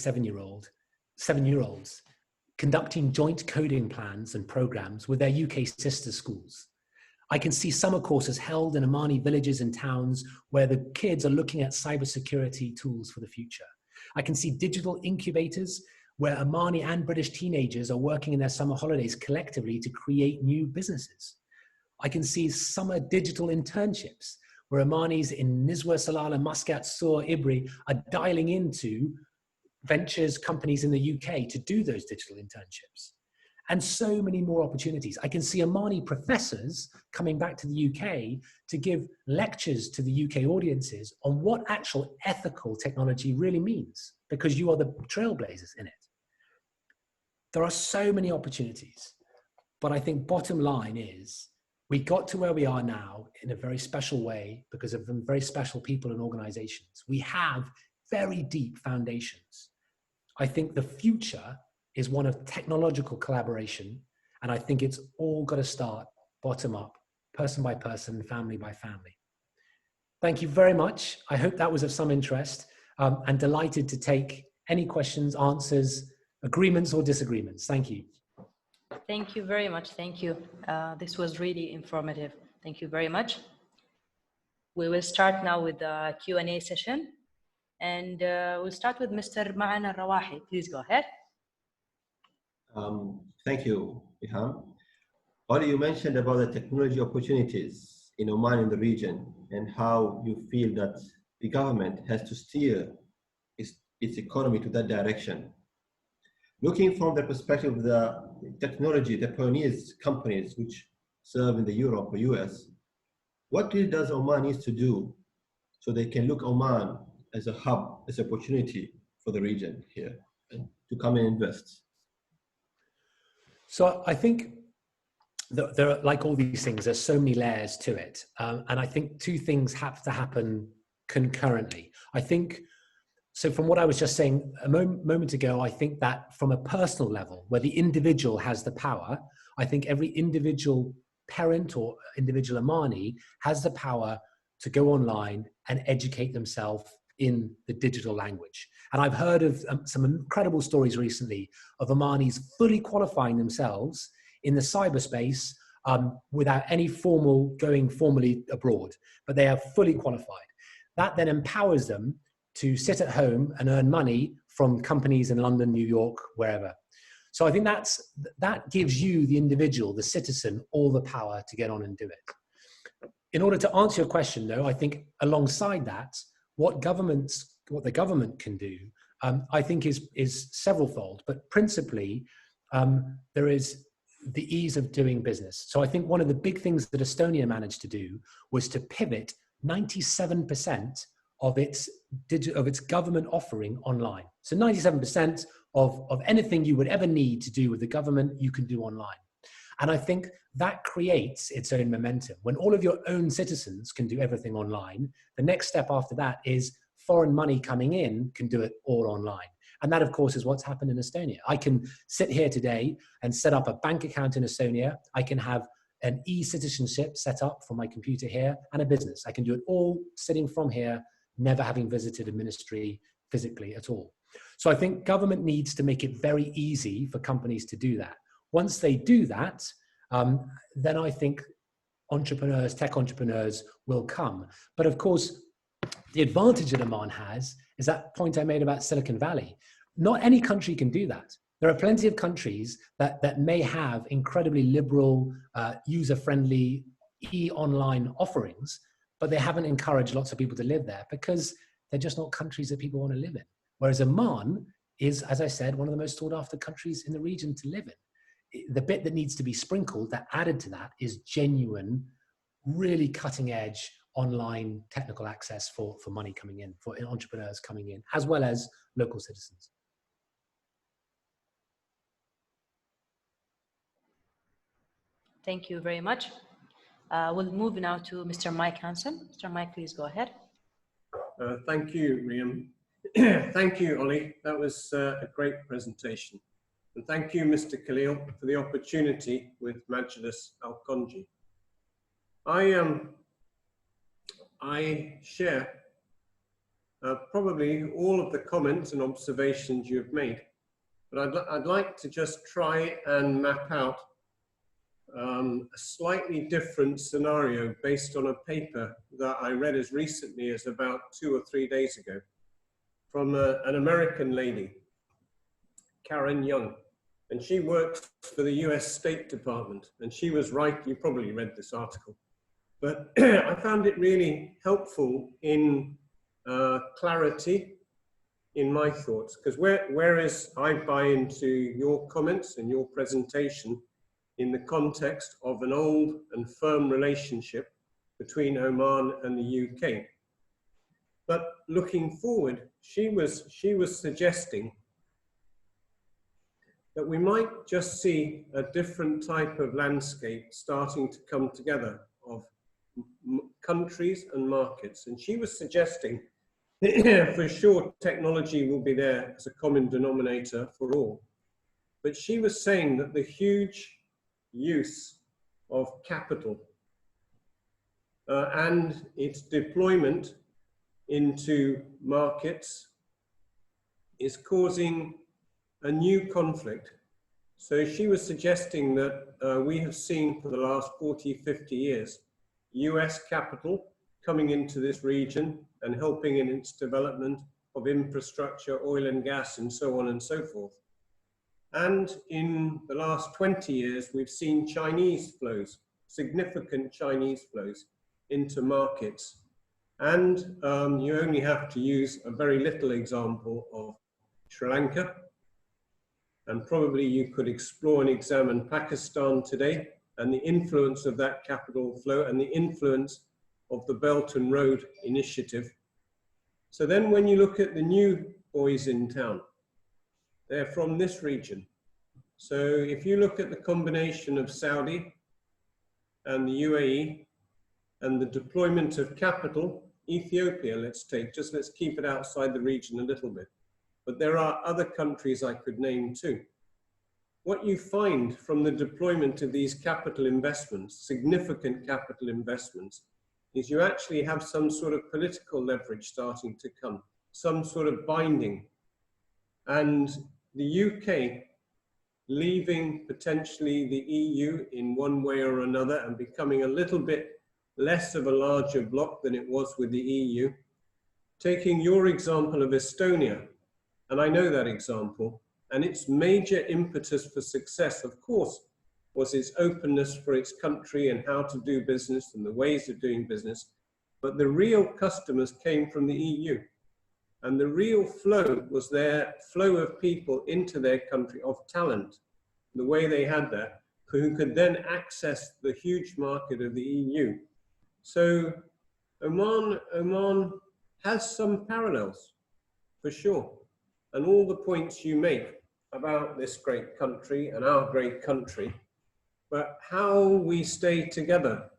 seven-year-olds conducting joint coding plans and programs with their UK sister schools. I can see summer courses held in Omani villages and towns where the kids are looking at cybersecurity tools for the future. I can see digital incubators where Omani and British teenagers are working in their summer holidays collectively to create new businesses. I can see summer digital internships where Omanis in Nizwa, Salalah, Muscat, Sur, Ibri are dialing into ventures companies in the UK to do those digital internships. And so many more opportunities. I can see Omani professors coming back to the UK to give lectures to the UK audiences on what actual ethical technology really means, because you are the trailblazers in it. There are so many opportunities, but I think bottom line is we got to where we are now in a very special way because of the very special people and organizations. We have very deep foundations. I think the future is one of technological collaboration. And I think it's all got to start bottom up, person by person, family by family. Thank you very much. I hope that was of some interest, and delighted to take any questions, answers, agreements or disagreements. Thank you. Thank you very much. Thank you. This was really informative. Thank you very much. We will start now with the Q&A session. And we'll start with Mr. Ma'an Al-Rawahi. Please go ahead. Thank you, Iham. Oli, you mentioned about the technology opportunities in Oman in the region and how you feel that the government has to steer its economy to that direction. Looking from the perspective of the technology, the pioneers companies which serve in the Europe or US, what really does Oman needs to do so they can look Oman as a hub, as an opportunity for the region here to come and invest? So I think that there are, like all these things, there's so many layers to it. And I think two things have to happen concurrently. I think, so from what I was just saying a moment ago, I think that from a personal level, where the individual has the power, I think every individual parent or individual Omani has the power to go online and educate themselves in the digital language. And I've heard of some incredible stories recently of Omanis fully qualifying themselves in the cyberspace without any going formally abroad, but they are fully qualified. That then empowers them to sit at home and earn money from companies in London, New York, wherever. So I think that gives you, the individual, the citizen, all the power to get on and do it. In order to answer your question, though, I think alongside that, what the government can do, I think is severalfold, but principally there is the ease of doing business. So I think one of the big things that Estonia managed to do was to pivot 97% of its government offering online. So 97% of anything you would ever need to do with the government, you can do online. And I think that creates its own momentum. When all of your own citizens can do everything online, the next step after that is foreign money coming in can do it all online. And that, of course, is what's happened in Estonia. I can sit here today and set up a bank account in Estonia. I can have an e-citizenship set up for my computer here and a business. I can do it all sitting from here, never having visited a ministry physically at all. So I think government needs to make it very easy for companies to do that. Once they do that, then I think entrepreneurs, tech entrepreneurs will come. But of course, the advantage that Oman has is that point I made about Silicon Valley. Not any country can do that. There are plenty of countries that may have incredibly liberal, user-friendly e-online offerings, but they haven't encouraged lots of people to live there because they're just not countries that people want to live in. Whereas Oman is, as I said, one of the most sought-after countries in the region to live in. The bit that needs to be sprinkled, that added to that, is genuine, really cutting-edge online technical access for money coming in, for entrepreneurs coming in, as well as local citizens. Thank you very much. We'll move now to Mr. Mike Hansen. Mr. Mike, please go ahead. Thank you, Riyam. Thank you, Ollie. That was a great presentation. And thank you, Mr. Khalil, for the opportunity with Majlis Al Khonji. I share probably all of the comments and observations you've made, but I'd like to just try and map out a slightly different scenario based on a paper that I read as recently as about 2 or 3 days ago from an American lady, Karen Young, and she works for the US State Department, and she was right, you probably read this article, but I found it really helpful in clarity in my thoughts, because whereas I buy into your comments and your presentation in the context of an old and firm relationship between Oman and the UK. But looking forward, she was suggesting that we might just see a different type of landscape starting to come together of countries and markets. And she was suggesting for sure technology will be there as a common denominator for all. But she was saying that the huge use of capital and its deployment into markets is causing a new conflict. So she was suggesting that we have seen for the last 40, 50 years, US capital coming into this region and helping in its development of infrastructure, oil and gas, and so on and so forth. And in the last 20 years, we've seen Chinese flows, significant Chinese flows into markets. And you only have to use a very little example of Sri Lanka. And probably you could explore and examine Pakistan today and the influence of that capital flow and the influence of the Belt and Road Initiative. So then when you look at the new boys in town, they're from this region. So if you look at the combination of Saudi and the UAE and the deployment of capital, Ethiopia, let's keep it outside the region a little bit. But there are other countries I could name too. What you find from the deployment of these capital investments, significant capital investments, is you actually have some sort of political leverage starting to come, some sort of binding. And the UK leaving potentially the EU in one way or another and becoming a little bit less of a larger bloc than it was with the EU. Taking your example of Estonia, and I know that example, and its major impetus for success, of course, was its openness for its country and how to do business and the ways of doing business. But the real customers came from the EU. And the real flow was their flow of people into their country, of talent, the way they had that, who could then access the huge market of the EU. So Oman has some parallels, for sure. And all the points you make about this great country and our great country, but how we stay together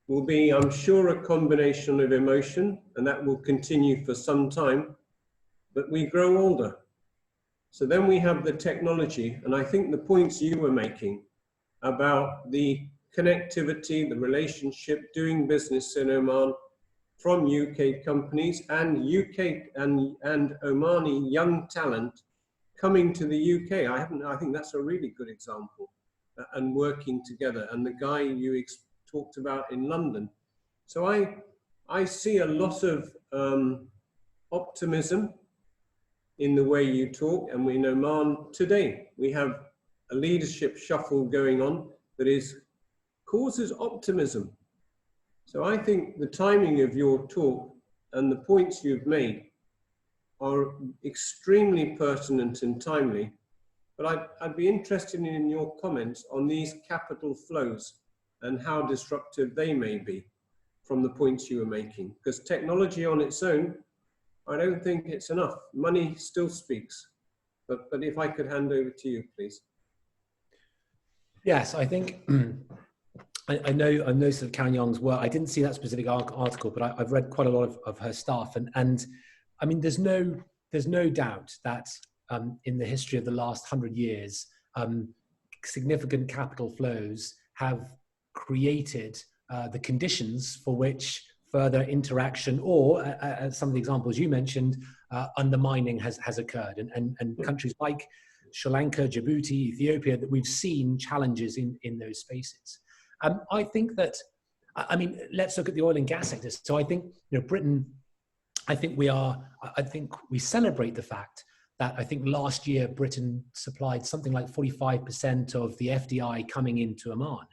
will be, I'm sure, a combination of emotion, and that will continue for some time, but we grow older. So then we have the technology, and I think the points you were making about the connectivity, the relationship, doing business in Oman from UK companies and UK and Omani young talent coming to the UK. I think that's a really good example, and working together. And the guy you talked about in London. So I see a lot of optimism in the way you talk. And in Oman today, we have a leadership shuffle going on that causes optimism. So I think the timing of your talk and the points you've made are extremely pertinent and timely. But I'd be interested in your comments on these capital flows and how disruptive they may be from the points you were making. Because technology on its own, I don't think it's enough. Money still speaks. But if I could hand over to you, please. Yes, I think I know sort of Karen Young's work. I didn't see that specific article, but I've read quite a lot of her stuff, and I mean, there's no doubt that in the history of the last 100 years, significant capital flows have created the conditions for which further interaction, or some of the examples you mentioned, undermining has occurred, and countries like Sri Lanka, Djibouti, Ethiopia, that we've seen challenges in those spaces. I think that, I mean, let's look at the oil and gas sector. So I think, you know, Britain, I think we celebrate the fact that I think last year Britain supplied something like 45% of the FDI coming into Oman.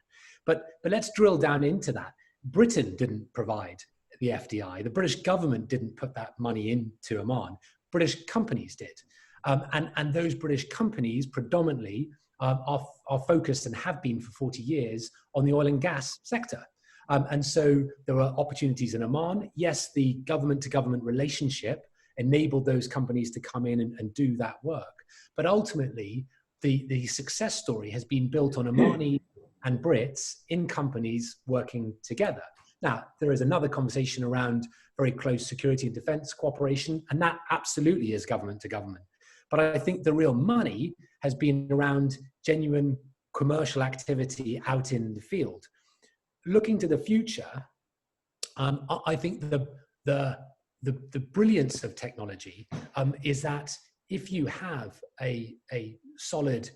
But let's drill down into that. Britain didn't provide the FDI. The British government didn't put that money into Oman. British companies did. And those British companies predominantly are focused, and have been for 40 years, on the oil and gas sector. And so there are opportunities in Oman. Yes, the government-to-government relationship enabled those companies to come in and do that work. But ultimately, the success story has been built on Omani and Brits in companies working together. Now, there is another conversation around very close security and defense cooperation, and that absolutely is government to government. But I think the real money has been around genuine commercial activity out in the field. Looking to the future, I think the brilliance of technology is that if you have a solid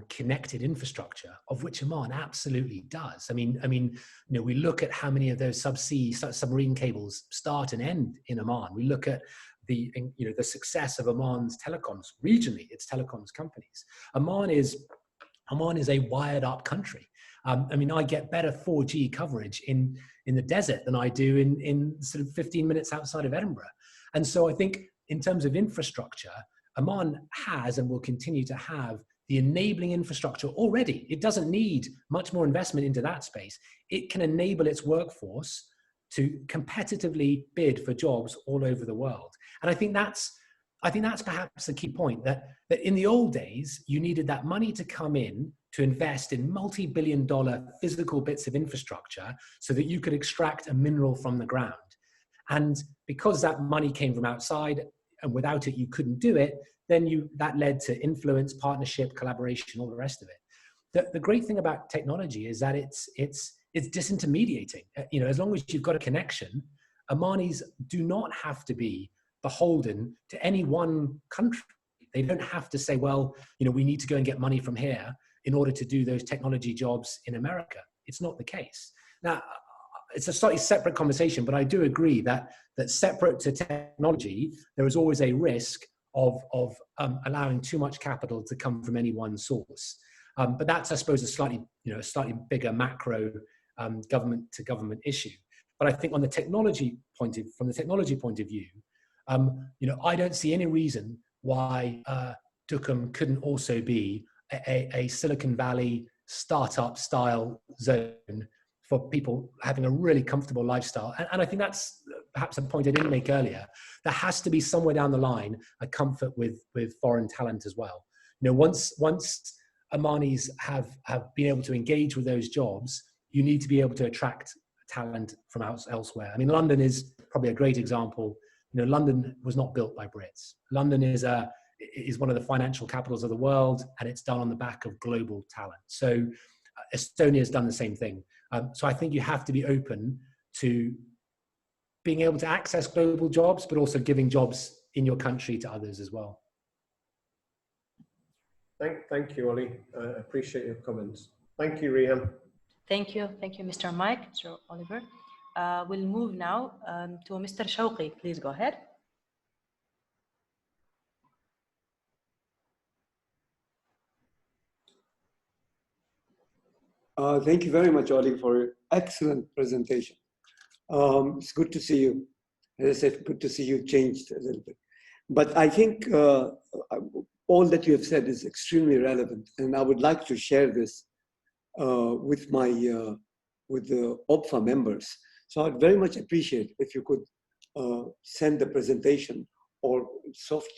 connected infrastructure, of which Oman absolutely does. I mean, you know, we look at how many of those submarine cables start and end in Oman. We look at the success of Oman's telecoms regionally, its telecoms companies. Oman is a wired up country. I mean, I get better 4G coverage in the desert than I do in sort of 15 minutes outside of Edinburgh. And so I think in terms of infrastructure, Oman has and will continue to have the enabling infrastructure already. It doesn't need much more investment into that space. It can enable its workforce to competitively bid for jobs all over the world. And I think that's perhaps the key point, that in the old days, you needed that money to come in to invest in multi-billion-dollar physical bits of infrastructure so that you could extract a mineral from the ground. And because that money came from outside, and without it you couldn't do it, then that led to influence, partnership, collaboration, all the rest of it. The great thing about technology is that it's disintermediating. You know, as long as you've got a connection, Omanis do not have to be beholden to any one country. They don't have to say, well, you know, we need to go and get money from here in order to do those technology jobs in America. It's not the case. Now, it's a slightly separate conversation, but I do agree that separate to technology, there is always a risk of allowing too much capital to come from any one source. But that's, I suppose, a slightly bigger macro government to government issue. But I think from the technology point of view, you know, I don't see any reason why Duqm couldn't also be a Silicon Valley startup style zone for people having a really comfortable lifestyle. And I think that's perhaps a point I didn't make earlier. There has to be somewhere down the line a comfort with foreign talent as well. You know, once Omanis have been able to engage with those jobs, you need to be able to attract talent from elsewhere. I mean, London is probably a great example. You know, London was not built by Brits. London is one of the financial capitals of the world, and it's done on the back of global talent. So Estonia has done the same thing. So I think you have to be open to being able to access global jobs, but also giving jobs in your country to others as well. Thank you, Ollie. I appreciate your comments. Thank you, Reham. Thank you, Mr. Mike, Mr. Oliver. We'll move now to Mr. Shawqi. Please go ahead. Thank you very much, Ollie, for your excellent presentation. It's good to see you. As I said, good to see you changed a little bit. But I think all that you have said is extremely relevant, and I would like to share this with the OPFA members. So I'd very much appreciate if you could send the presentation or soft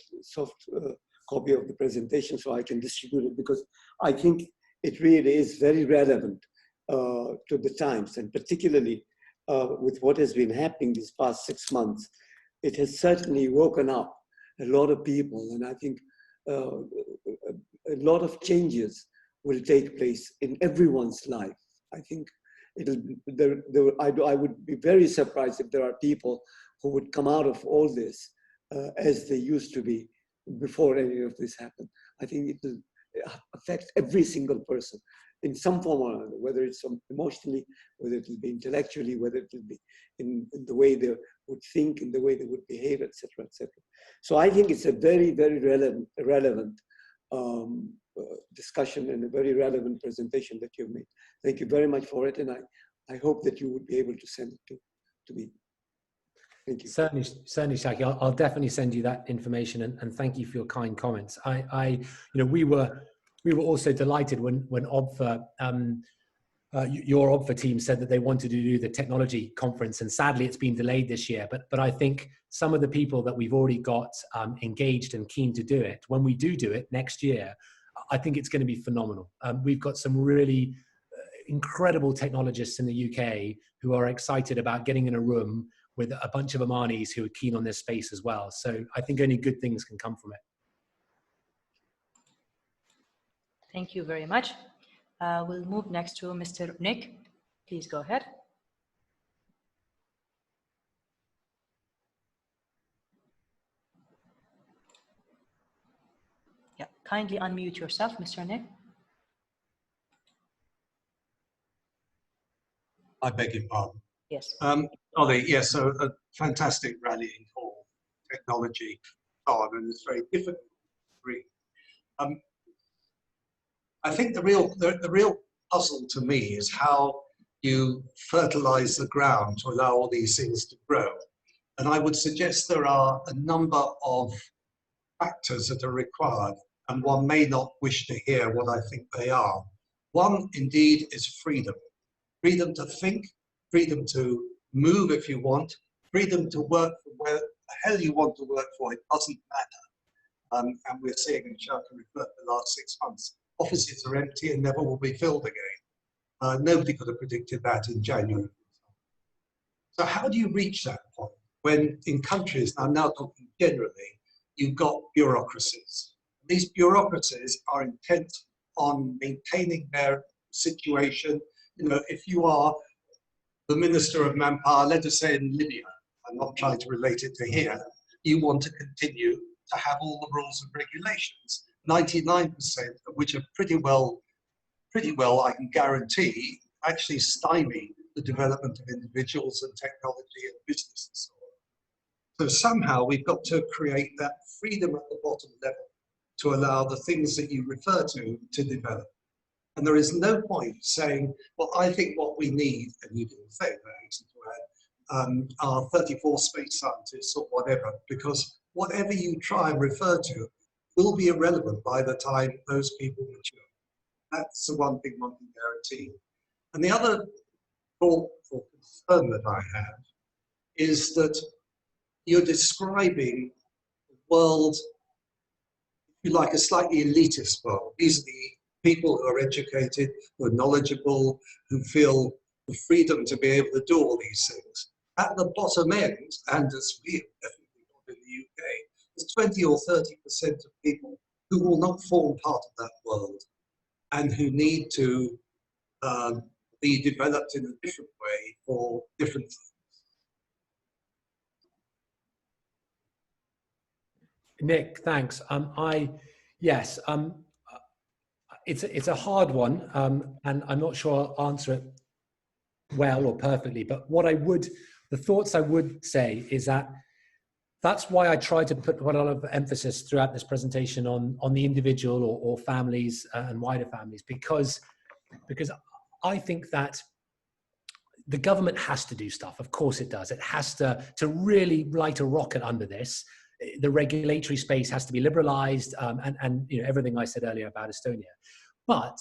copy of the presentation so I can distribute it, because I think it really is very relevant to the times, and particularly with what has been happening these past 6 months. It has certainly woken up a lot of people, and I think a lot of changes will take place in everyone's life. I think I would be very surprised if there are people who would come out of all this as they used to be before any of this happened. I think it will affect every single person in some form or another, whether it's emotionally, whether it will be intellectually, whether it will be in the way they would think, in the way they would behave, etc., etc. So I think it's a very, very relevant discussion and a very relevant presentation that you've made. Thank you very much for it, and I hope that you would be able to send it to me. Thank you. Certainly, Shaki. I'll definitely send you that information, and thank you for your kind comments. We were also delighted when OBFA, your OBFA team said that they wanted to do the technology conference, and sadly it's been delayed this year. But I think some of the people that we've already got engaged and keen to do it, when we do it next year, I think it's going to be phenomenal. We've got some really incredible technologists in the UK who are excited about getting in a room with a bunch of Omanis who are keen on this space as well. So I think only good things can come from it. Thank you very much. We'll move next to Mr. Nick. Please go ahead. Yeah, kindly unmute yourself, Mr. Nick. I beg your pardon. Yes. Ollie, yes, so a fantastic rallying for technology and it's very difficult to agree. I think the real puzzle to me is how you fertilize the ground to allow all these things to grow. And I would suggest there are a number of factors that are required, and one may not wish to hear what I think they are. One, indeed, is freedom. Freedom to think, freedom to move if you want, freedom to work for where the hell you want to work for, it doesn't matter. And we're seeing in Sharjah the last 6 months, offices are empty and never will be filled again. Nobody could have predicted that in January. So how do you reach that point when in countries, I'm now talking generally, you've got bureaucracies. These bureaucracies are intent on maintaining their situation. You know, if you are the Minister of Manpower, let us say in Libya, I'm not trying to relate it to here, you want to continue to have all the rules and regulations, 99% of which are pretty well, I can guarantee, actually stymie the development of individuals and technology and business and so on. So somehow we've got to create that freedom at the bottom level to allow the things that you refer to develop. And there is no point saying, well, I think what we need, and you didn't say that, are 34 space scientists or whatever, because whatever you try and refer to will be irrelevant by the time those people mature. That's the one thing one can guarantee. And the other thought or concern that I have is that you're describing the world, if you like, a slightly elitist world. These are the people who are educated, who are knowledgeable, who feel the freedom to be able to do all these things. At the bottom end, and as we have definitely got in the UK, there's 20 or 30% of people who will not form part of that world and who need to be developed in a different way for different things. Nick, thanks. Yes, it's a hard one, and I'm not sure I'll answer it well or perfectly. But the thoughts I would say is that that's why I try to put quite a lot of emphasis throughout this presentation on the individual or families and wider families, because I think that the government has to do stuff. Of course it does. It has to really light a rocket under this. The regulatory space has to be liberalized, and you know, everything I said earlier about Estonia. But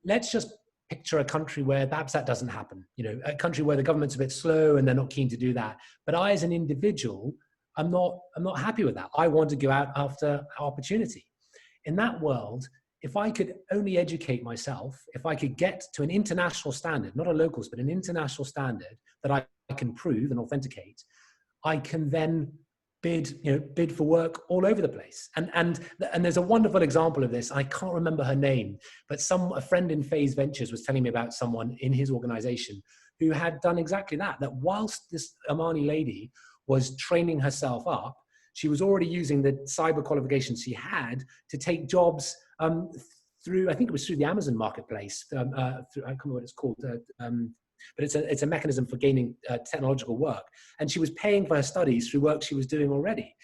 let's just picture a country where perhaps that doesn't happen. You know, a country where the government's a bit slow and they're not keen to do that. But I, as an individual, I'm not happy with that. I want to go out after opportunity. In that world, if I could only educate myself, if I could get to an international standard, not a locals, but an international standard that I can prove and authenticate, I can then bid for work all over the place. And there's a wonderful example of this. I can't remember her name, but a friend in Phase Ventures was telling me about someone in his organization who had done exactly that, that whilst this Omani lady was training herself up, she was already using the cyber qualifications she had to take jobs through, I think it was through the Amazon marketplace. I can't remember what it's called, but it's a mechanism for gaining technological work. And she was paying for her studies through work she was doing already.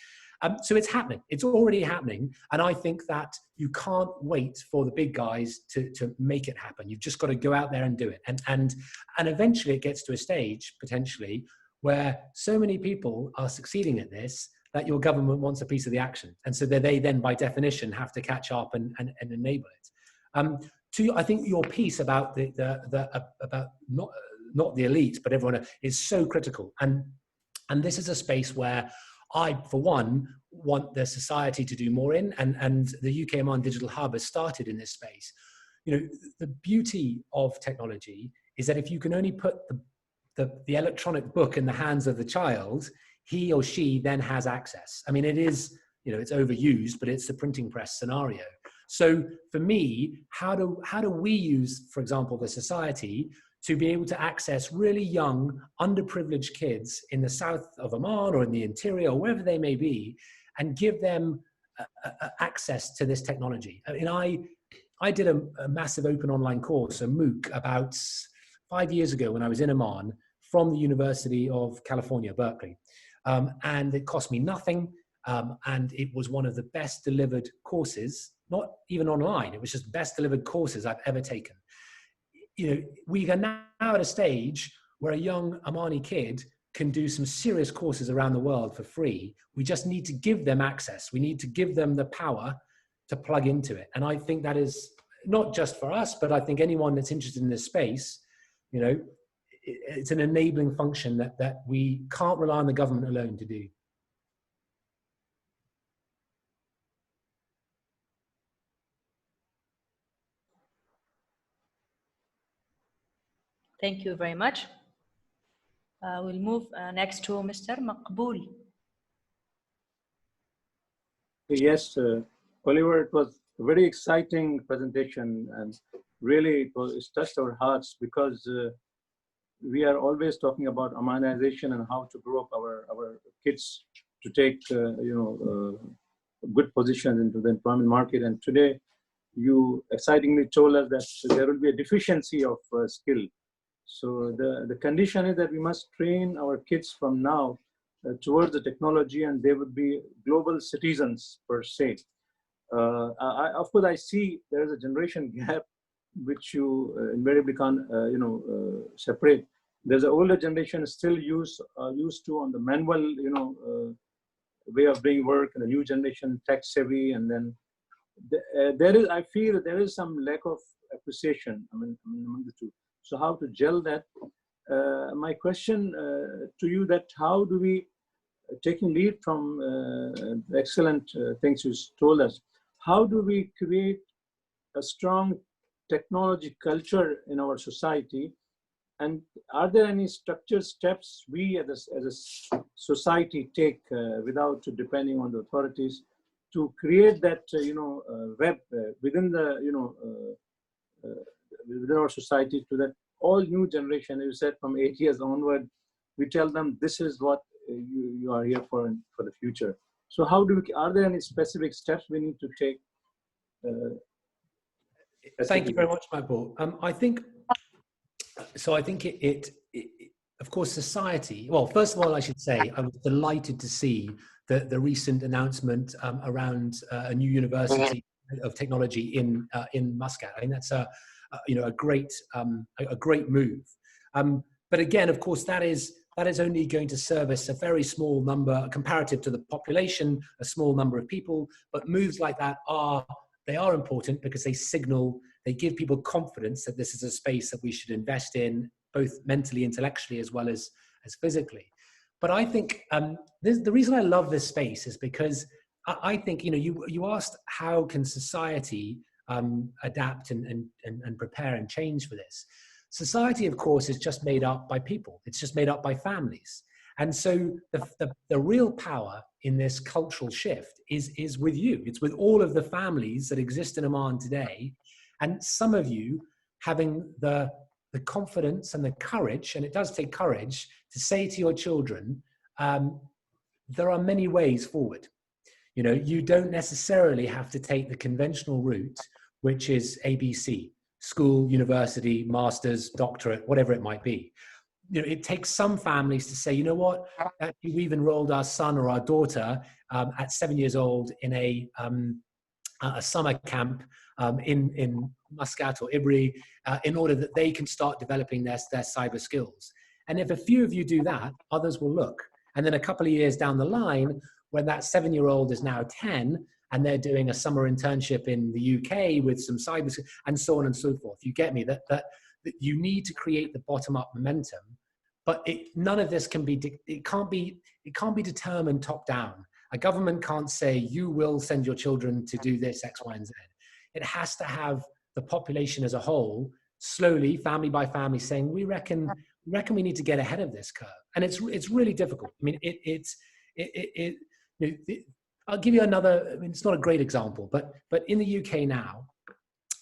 So it's happening. It's already happening. And I think that you can't wait for the big guys to make it happen. You've just got to go out there and do it. And eventually it gets to a stage, potentially, where so many people are succeeding at this that your government wants a piece of the action. And so they then, by definition, have to catch up and enable it. I think your piece about about not the elite, but everyone is so critical. And this is a space where I, for one, want the society to do more in, and the UK Oman Digital Hub has started in this space. You know, the beauty of technology is that if you can only put the electronic book in the hands of the child, he or she then has access. I mean, it is, you know, it's overused, but it's the printing press scenario. So for me, how do we use, for example, the society to be able to access really young, underprivileged kids in the south of Oman or in the interior, or wherever they may be, and give them access to this technology? I mean, I did a massive open online course, a MOOC, about 5 years ago when I was in Oman, from the University of California, Berkeley. And it cost me nothing. And it was one of the best delivered courses, not even online. It was just best delivered courses I've ever taken. You know, we are now at a stage where a young Omani kid can do some serious courses around the world for free. We just need to give them access. We need to give them the power to plug into it. And I think that is not just for us, but I think anyone that's interested in this space, you know, it's an enabling function that we can't rely on the government alone to do. Thank you very much. We'll move next to Mr. Maqbool. Yes, Oliver, it was a very exciting presentation, and really it touched our hearts, because we are always talking about Omanization and how to grow up our kids to take good positions into the employment market. And today you excitingly told us that there will be a deficiency of skill. So the condition is that we must train our kids from now towards the technology, and they would be global citizens per se. Of course, I see there is a generation gap which you invariably can't separate. There's an older generation still used to on the manual way of doing work, and the new generation tech savvy, and then I feel there is some lack of appreciation among the two. So how to gel that? My question to you, that how do we, taking lead from the excellent things you told us, how do we create a strong technology culture in our society And are there any structured steps we as a society take without depending on the authorities to create that, web within the, within our society, to that all new generation, you said from 8 years onward, we tell them this is what you are here for the future. So how do we, are there any specific steps we need to take? Thank you very much, Michael. I think it, of course, society, well, first of all, I should say, I was delighted to see the recent announcement around a new university of technology in Muscat. I think that's a great move. But again, of course, that is only going to service a very small number, comparative to the population, a small number of people. But moves like that are important because they give people confidence that this is a space that we should invest in, both mentally, intellectually, as well as physically. But I think the reason I love this space is because I think, you asked how can society adapt and prepare and change for this. Society, of course, is just made up by people. It's just made up by families. And so the real power in this cultural shift is with you. It's with all of the families that exist in Oman today. And some of you having the confidence and the courage, and it does take courage, to say to your children, there are many ways forward. You don't necessarily have to take the conventional route, which is ABC, school, university, master's, doctorate, whatever it might be. It takes some families to say, you know what, actually, we've enrolled our son or our daughter at 7 years old in a summer camp in Muscat or Ibri in order that they can start developing their cyber skills. And if a few of you do that, others will look. And then a couple of years down the line, when that 7-year-old is now 10 and they're doing a summer internship in the UK with some cyber skills and so on and so forth, you get me, that you need to create the bottom-up momentum. But none of this can be, it can't be determined top-down. A government can't say, you will send your children to do this, X, Y, and Z. It has to have the population as a whole, slowly, family by family, saying, we reckon we need to get ahead of this curve. And it's really difficult. I mean, I'll give you another, I mean, it's not a great example, but in the UK now,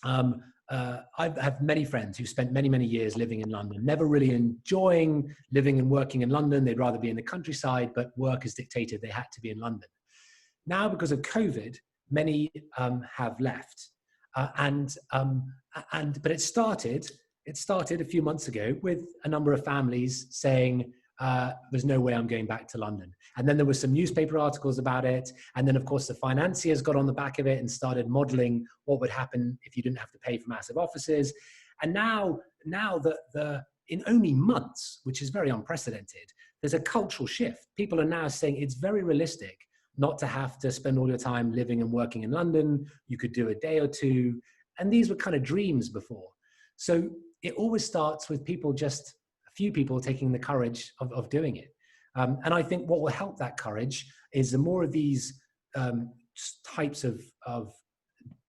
I have many friends who spent many, many years living in London, never really enjoying living and working in London. They'd rather be in the countryside, but work has dictated they had to be in London. Now, because of COVID, many have left. But it started a few months ago with a number of families saying, there's no way I'm going back to London. And then there were some newspaper articles about it. And then, of course, the financiers got on the back of it and started modeling what would happen if you didn't have to pay for massive offices. And now in only months, which is very unprecedented, there's a cultural shift. People are now saying it's very realistic not to have to spend all your time living and working in London. You could do a day or two. And these were kind of dreams before. So it always starts with people, just a few people taking the courage of doing it. And I think what will help that courage is the more of these types of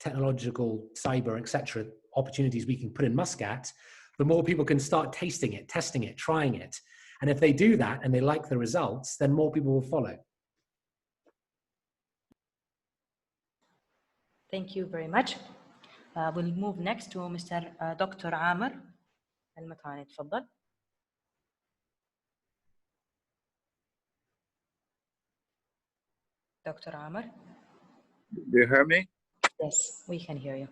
technological, cyber, etc. opportunities we can put in Muscat, the more people can start tasting it, testing it, trying it. And if they do that and they like the results, then more people will follow. Thank you very much. We'll move next to Mr. Dr. Amr Al-Matani. تفضل. Dr. Amr. Do you hear me? Yes, we can hear you.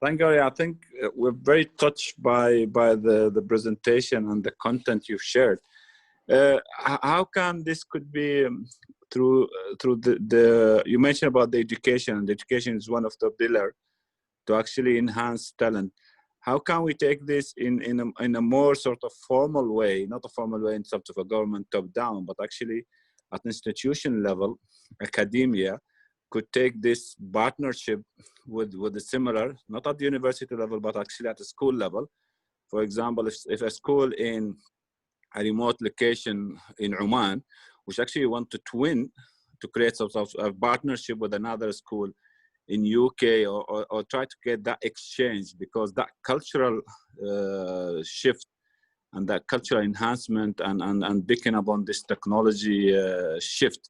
Thank you. I think we're very touched by the presentation and the content you've shared. How come this could be through the you mentioned about the education, and education is one of the pillars to actually enhance talent. How can we take this in a more sort of formal way, not a formal way in terms of a government top down, but actually at institution level, academia could take this partnership with a similar, not at the university level, but actually at the school level. For example, if a school in a remote location in Oman, which actually want to twin to create some sort of a partnership with another school in UK, or try to get that exchange, because that cultural shift and that cultural enhancement and picking up on this technology shift.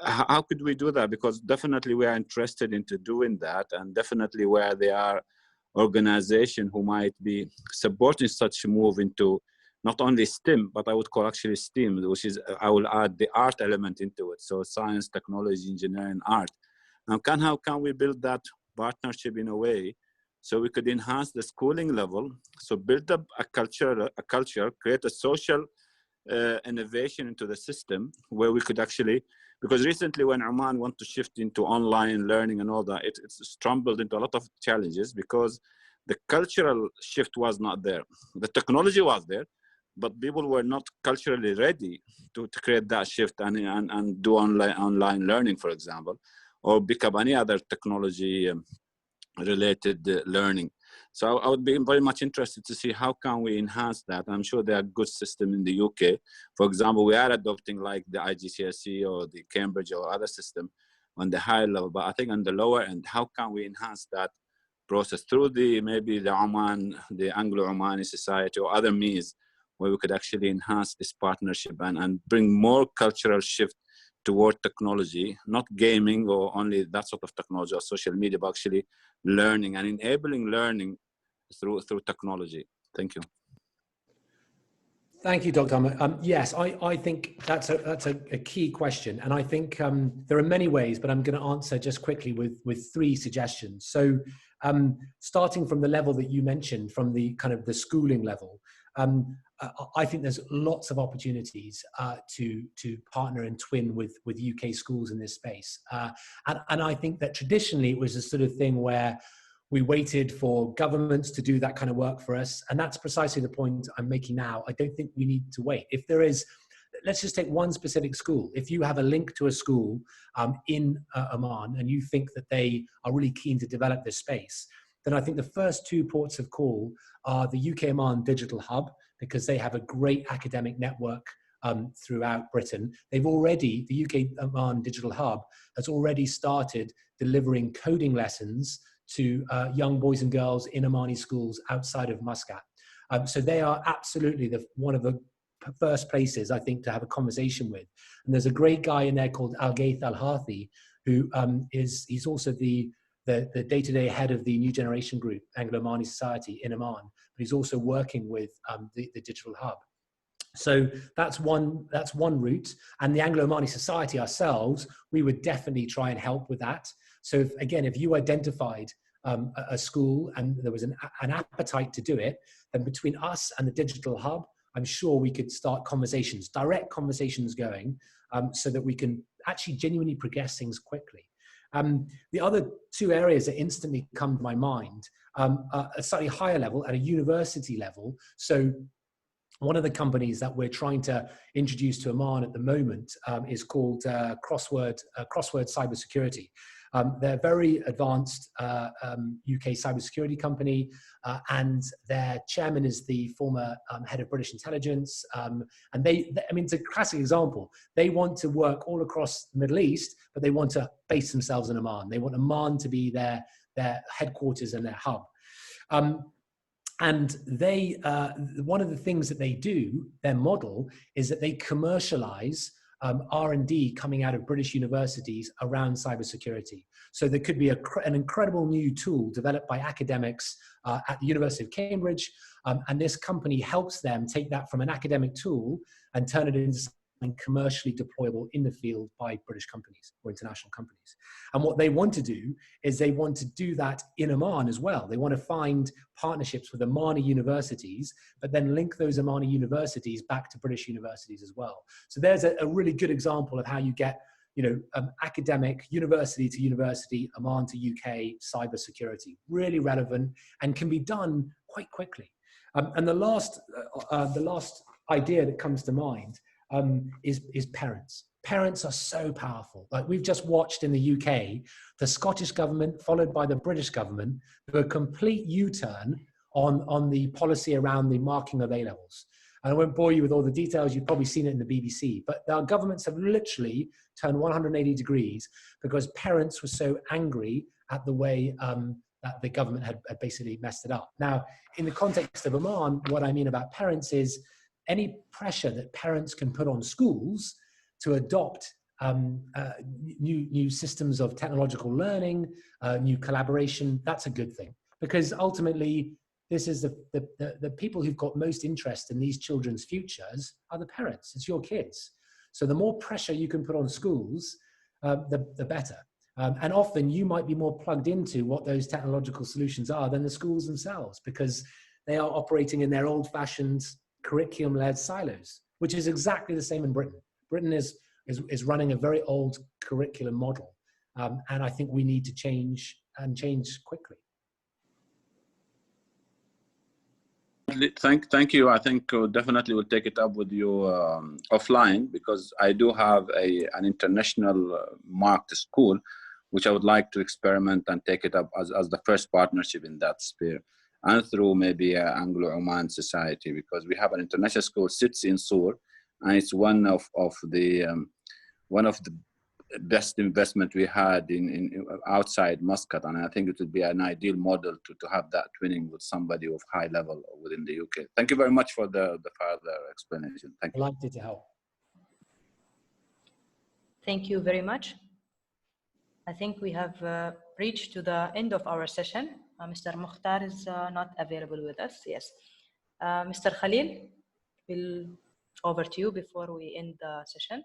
How could we do that? Because definitely we are interested into doing that, and definitely where there are organizations who might be supporting such a move into not only STEM, but I would call actually STEAM, which is, I will add the art element into it. So science, technology, engineering, art. Now, how can we build that partnership in a way so we could enhance the schooling level, so build up a culture, create a social innovation into the system where we could actually, because recently when Oman want to shift into online learning and all that, it's stumbled into a lot of challenges because the cultural shift was not there. The technology was there, but people were not culturally ready to create that shift and do online learning, for example, or pick up any other technology related learning. So I would be very much interested to see how can we enhance that. I'm sure there are good systems in the UK. For example, we are adopting like the IGCSE or the Cambridge or other system on the higher level, but I think on the lower end, how can we enhance that process through maybe the Oman, the Anglo Omani society or other means where we could actually enhance this partnership and bring more cultural shift toward technology, not gaming or only that sort of technology or social media, but actually learning and enabling learning through technology. Thank you. Thank you, Dr. Ahmed. Yes, I think that's a key question. And I think there are many ways, but I'm going to answer just quickly with 3 suggestions. So starting from the level that you mentioned, from the kind of the schooling level, I think there's lots of opportunities to partner and twin with UK schools in this space. And I think that traditionally it was a sort of thing where we waited for governments to do that kind of work for us. And that's precisely the point I'm making now. I don't think we need to wait. If there is, let's just take one specific school. If you have a link to a school in Oman and you think that they are really keen to develop this space, then I think the first 2 ports of call are the UK Oman Digital Hub, because they have a great academic network throughout Britain. They've already, the UK Oman Digital Hub has already started delivering coding lessons to young boys and girls in Omani schools outside of Muscat. So they are absolutely one of the first places, I think, to have a conversation with. And there's a great guy in there called Al-Gaith Al-Hathi, who he's also the day-to-day head of the New Generation Group, Anglo-Omani Society in Oman, but he's also working with the Digital Hub. So that's one route. And the Anglo-Omani Society ourselves, we would definitely try and help with that. So if you identified a school and there was an appetite to do it, then between us and the Digital Hub, I'm sure we could start conversations, direct conversations going, so that we can actually genuinely progress things quickly. The other 2 areas that instantly come to my mind are a slightly higher level, at a university level. So one of the companies that we're trying to introduce to Oman at the moment is called Crossword Cybersecurity. They're a very advanced UK cybersecurity company, and their chairman is the former head of British intelligence. And it's a classic example. They want to work all across the Middle East, but they want to base themselves in Oman. They want Oman to be their headquarters and their hub. And they, one of the things that they do, their model, is that they commercialize R&D coming out of British universities around cybersecurity. So there could be an incredible new tool developed by academics at the University of Cambridge, and this company helps them take that from an academic tool and turn it into something commercially deployable in the field by British companies or international companies. And what they want to do is they want to do that in Oman as well. They want to find partnerships with Omani universities, but then link those Omani universities back to British universities as well. So there's a really good example of how you get, academic, university to university, Oman to UK cybersecurity, really relevant and can be done quite quickly. And the last idea that comes to mind is parents. Parents are so powerful. Like we've just watched in the UK, the Scottish government followed by the British government do a complete U-turn on the policy around the marking of A-levels. And I won't bore you with all the details. You've probably seen it in the BBC, but our governments have literally turned 180 degrees because parents were so angry at the way that the government had basically messed it up. Now, in the context of Oman, what I mean about parents is any pressure that parents can put on schools to adopt new systems of technological learning, new collaboration, that's a good thing. Because ultimately, this is the people who've got most interest in these children's futures are the parents. It's your kids. So the more pressure you can put on schools, the better. And often you might be more plugged into what those technological solutions are than the schools themselves, because they are operating in their old-fashioned curriculum-led silos, which is exactly the same in Britain. Britain is running a very old curriculum model, and I think we need to change quickly. Thank you. I think definitely we'll take it up with you offline, because I do have an international marked school, which I would like to experiment and take it up as the first partnership in that sphere, and through maybe Anglo Oman society, because we have an international school sits in Sur, and it's one of the best investment we had in outside Muscat, and I think it would be an ideal model to have that twinning with somebody of high level within the UK. Thank you very much for the further explanation. Thank you. Delighted to help. Thank you very much. I think we have reached to the end of our session. Mr. Mukhtar is not available with us. Yes. Mr. Khalil, over to you before we end the session.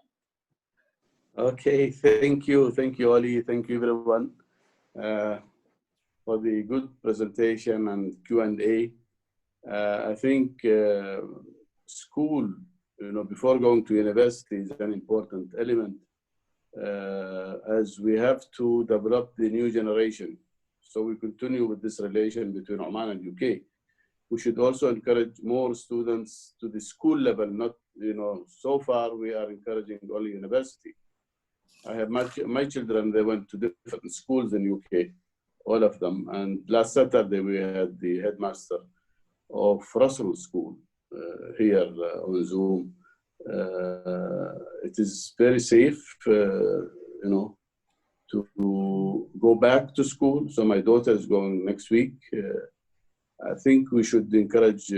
Okay, thank you, Ali. Thank you, everyone, for the good presentation and Q&A. I think school, before going to university is an important element, as we have to develop the new generation. So we continue with this relation between Oman and UK. We should also encourage more students to the school level, not, so far we are encouraging only university. I have my children, they went to different schools in UK, all of them. And last Saturday, we had the headmaster of Russell School here on Zoom. It is very safe, to go back to school. So my daughter is going next week. I think we should encourage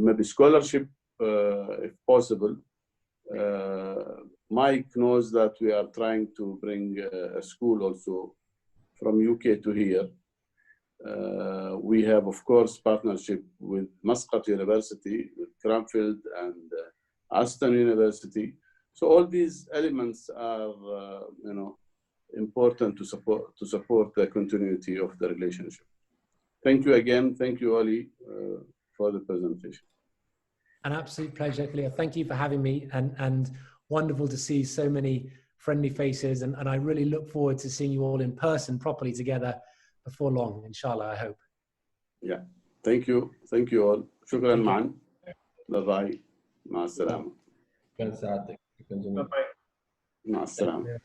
maybe scholarship, if possible. Mike knows that we are trying to bring a school also from UK to here. We have, of course, partnership with Muscat University, with Cranfield and Aston University. So all these elements are, important to support the continuity of the relationship. Thank you again. Thank you, Ali, for the presentation. An absolute pleasure, Khalil. Thank you for having me, and wonderful to see so many friendly faces. And I really look forward to seeing you all in person properly together before long, inshallah, I hope. Yeah. Thank you. Thank you all. شكرا معا. Bye-bye. مع السلامة. كان سعادتك. Bye-bye. مع السلامة.